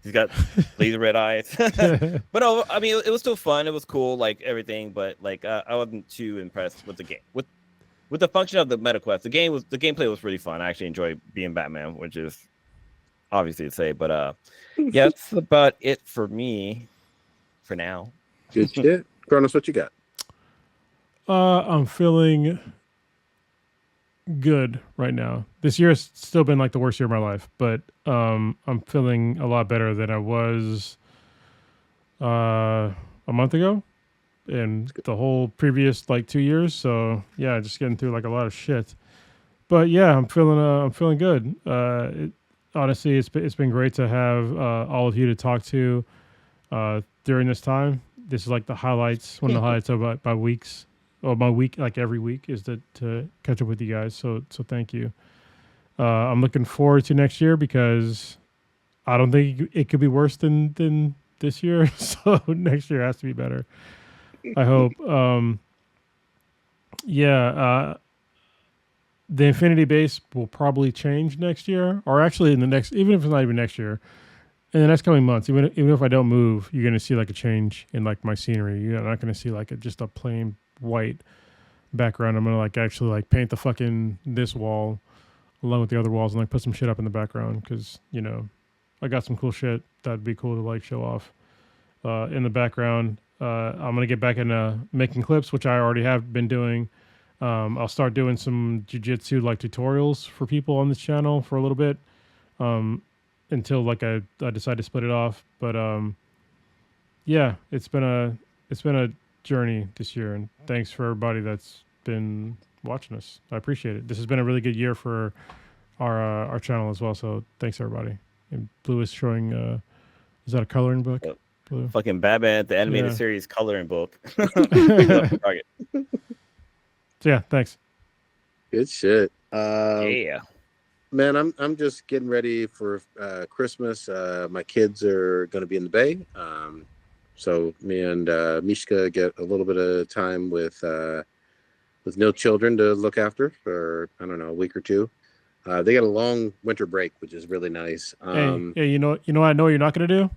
He's got laser red eyes. But no, I mean, it was still fun. It was cool, like everything, but like I wasn't too impressed with the game. With the function of the MetaQuest, the gameplay was really fun. I actually enjoyed being Batman, which is obviously to say, but yeah, that's about it for me for now. Good shit. Kronos, what you got? I'm feeling good right now. This year has still been like the worst year of my life, but I'm feeling a lot better than I was a month ago and the whole previous like 2 years. So yeah, just getting through like a lot of shit. But yeah, I'm feeling good. Honestly, it's been great to have all of you to talk to during this time. This is like the highlights, one of the highlights of my weeks. Or my week, like every week, is to catch up with you guys. So thank you. I'm looking forward to next year because I don't think it could be worse than this year. So next year has to be better. I hope. The Infinity Base will probably change next year, or actually in the next, even if it's not even next year, in the next coming months. Even if I don't move, you're gonna see like a change in like my scenery. You're not gonna see like just a plain white background. I'm gonna like actually like paint the fucking this wall along with the other walls and like put some shit up in the background because I got some cool shit that'd be cool to like show off in the background. I'm gonna get back into making clips, which I already have been doing. I'll start doing some jiu-jitsu like tutorials for people on this channel for a little bit until like I decide to split it off. But yeah, it's been a journey this year, and thanks for everybody that's been watching us. I appreciate it. This has been a really good year for our channel as well, so thanks everybody. And Blue is showing is that a coloring book? Blue? Fucking Batman, the animated series coloring book. So yeah, thanks. Good shit. Yeah. Man, I'm just getting ready for Christmas. My kids are going to be in the Bay. So me and Mishka get a little bit of time with no children to look after for, I don't know, a week or two. They got a long winter break, which is really nice. Hey, you know what I know you're not going to do?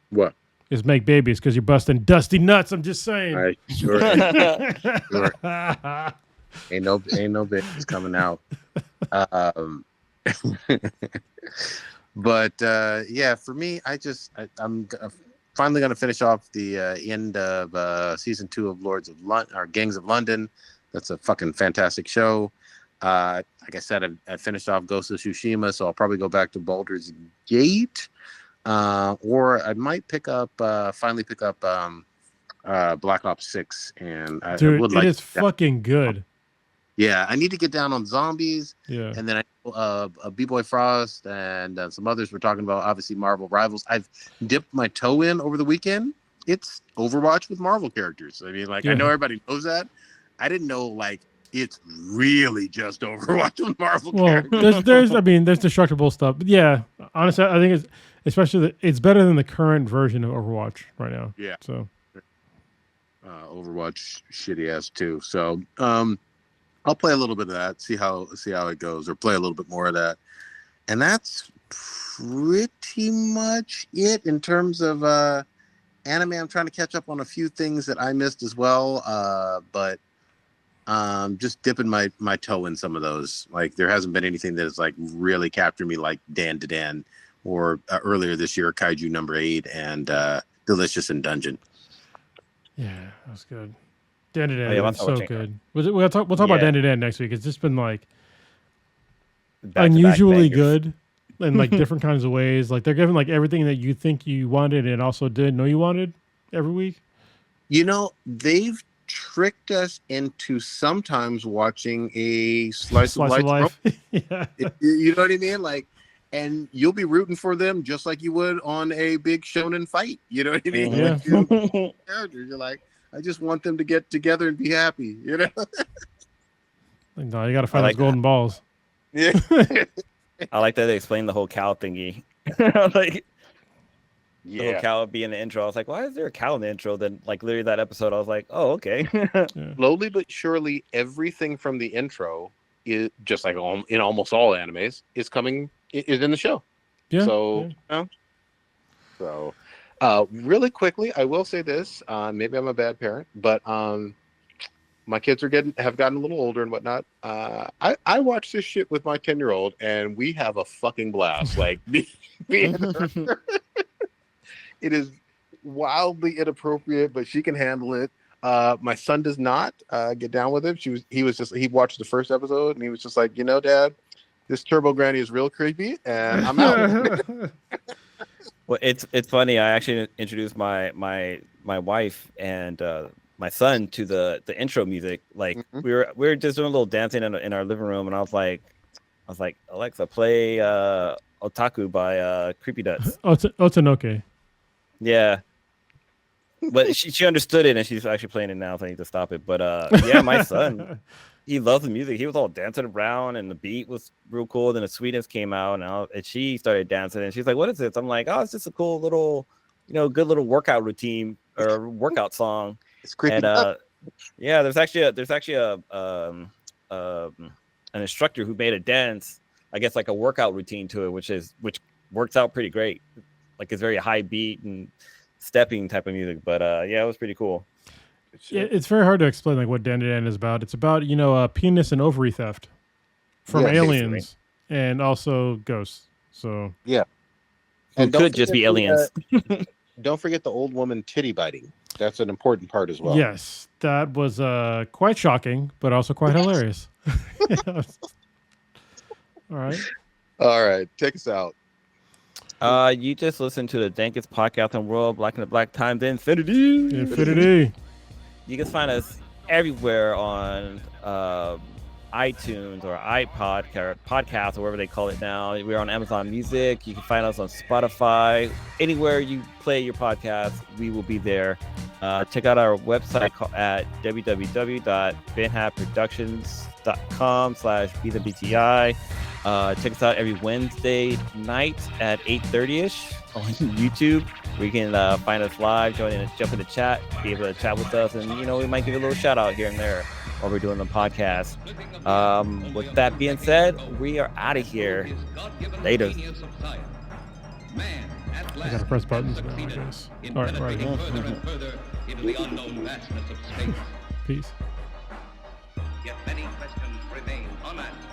What? Is make babies because you're busting dusty nuts. I'm just saying. Sure. Ain't no babies coming out. But yeah, for me, I'm finally going to finish off the end of season 2 of Gangs of London. That's a fucking fantastic show. Like I said, I finished off Ghost of Tsushima, so I'll probably go back to Baldur's Gate. Or I might finally pick up Black Ops 6. And dude, I would like it is fucking good. Yeah, I need to get down on zombies. Yeah. And then B-Boy Frost and some others were talking about, obviously, Marvel Rivals. I've dipped my toe in over the weekend. It's Overwatch with Marvel characters. I mean, I know everybody knows that. I didn't know, it's really just Overwatch with Marvel characters. there's destructible stuff. But yeah, honestly, I think it's better than the current version of Overwatch right now. Yeah. So. Overwatch shitty ass too. So, I'll play a little bit of that, see how it goes, or play a little bit more of that. And that's pretty much it in terms of anime. I'm trying to catch up on a few things that I missed as well, but just dipping my toe in some of those. Like there hasn't been anything that has like really captured me like Dan to Dan or earlier this year Kaiju number 8 and Delicious in Dungeon. Yeah, that was good. Dan to Dan yeah, was so good. We'll talk about Dan to Dan next week. It's just been like unusually good in like different kinds of ways. Like they're giving like everything that you think you wanted and also didn't know you wanted every week. You know, they've tricked us into sometimes watching a slice of life. Yeah. You know what I mean? Like, and you'll be rooting for them just like you would on a big shonen fight. You know what I mean? Yeah. Characters, you're like, I just want them to get together and be happy. You know? Like, no, you got to find those golden balls. Yeah. I like that they explained the whole cow thingy. Like, the whole cow would be in the intro. I was like, why is there a cow in the intro? Then, like, literally that episode, I was like, oh, okay. Slowly but surely, everything from the intro is just like in almost all animes is in the show. Yeah. So, really quickly, I will say this. Maybe I'm a bad parent, but my kids have gotten a little older and whatnot. I watch this shit with my 10-year-old, and we have a fucking blast. Like, it is wildly inappropriate, but she can handle it. My son does not get down with it. He watched the first episode and he was just like, you know, Dad, this Turbo Granny is real creepy, and I'm out. Well, it's funny. I actually introduced my wife and my son to the intro music. Like we were just doing a little dancing in our living room, and I was like, Alexa, play Otaku by Creepy Nuts. Otanoke. Yeah, but she understood it, and she's actually playing it now. So I need to stop it. But yeah, my son, he loves the music. He was all dancing around, and the beat was real cool. Then the sweetness came out, and she started dancing, and she's like, "What is this?" I'm like, "Oh, it's just a cool little, good little workout routine or workout song." It's creepy. And yeah, there's actually an instructor who made a dance, I guess, like a workout routine to it, which works out pretty great. Like it's very high beat and stepping type of music, but yeah, it was pretty cool. It's very hard to explain like what Dan to Dan is about. It's about penis and ovary theft from aliens and also ghosts. So yeah, and could just be aliens. Don't forget the old woman titty biting. That's an important part as well. Yes, that was quite shocking, but also quite hilarious. All right, take us out. You just listened to the dankest podcast in the world, Black in the Black Times Infinity. You can find us everywhere on iTunes or iPod or podcast or wherever they call it now. We're on Amazon Music. You can find us on Spotify. Anywhere you play your podcast, we will be there. Check out our website at www.benhabproductions.com/BTI. Check us out every Wednesday night at 8:30ish on YouTube, where you can find us live, jump in the chat, be able to chat with us, and we might give you a little shout out here and there while we're doing the podcast. With that being said, we are out of here. Later. I gotta press buttons now, I guess. All right. Peace. Yet many questions remain unanswered.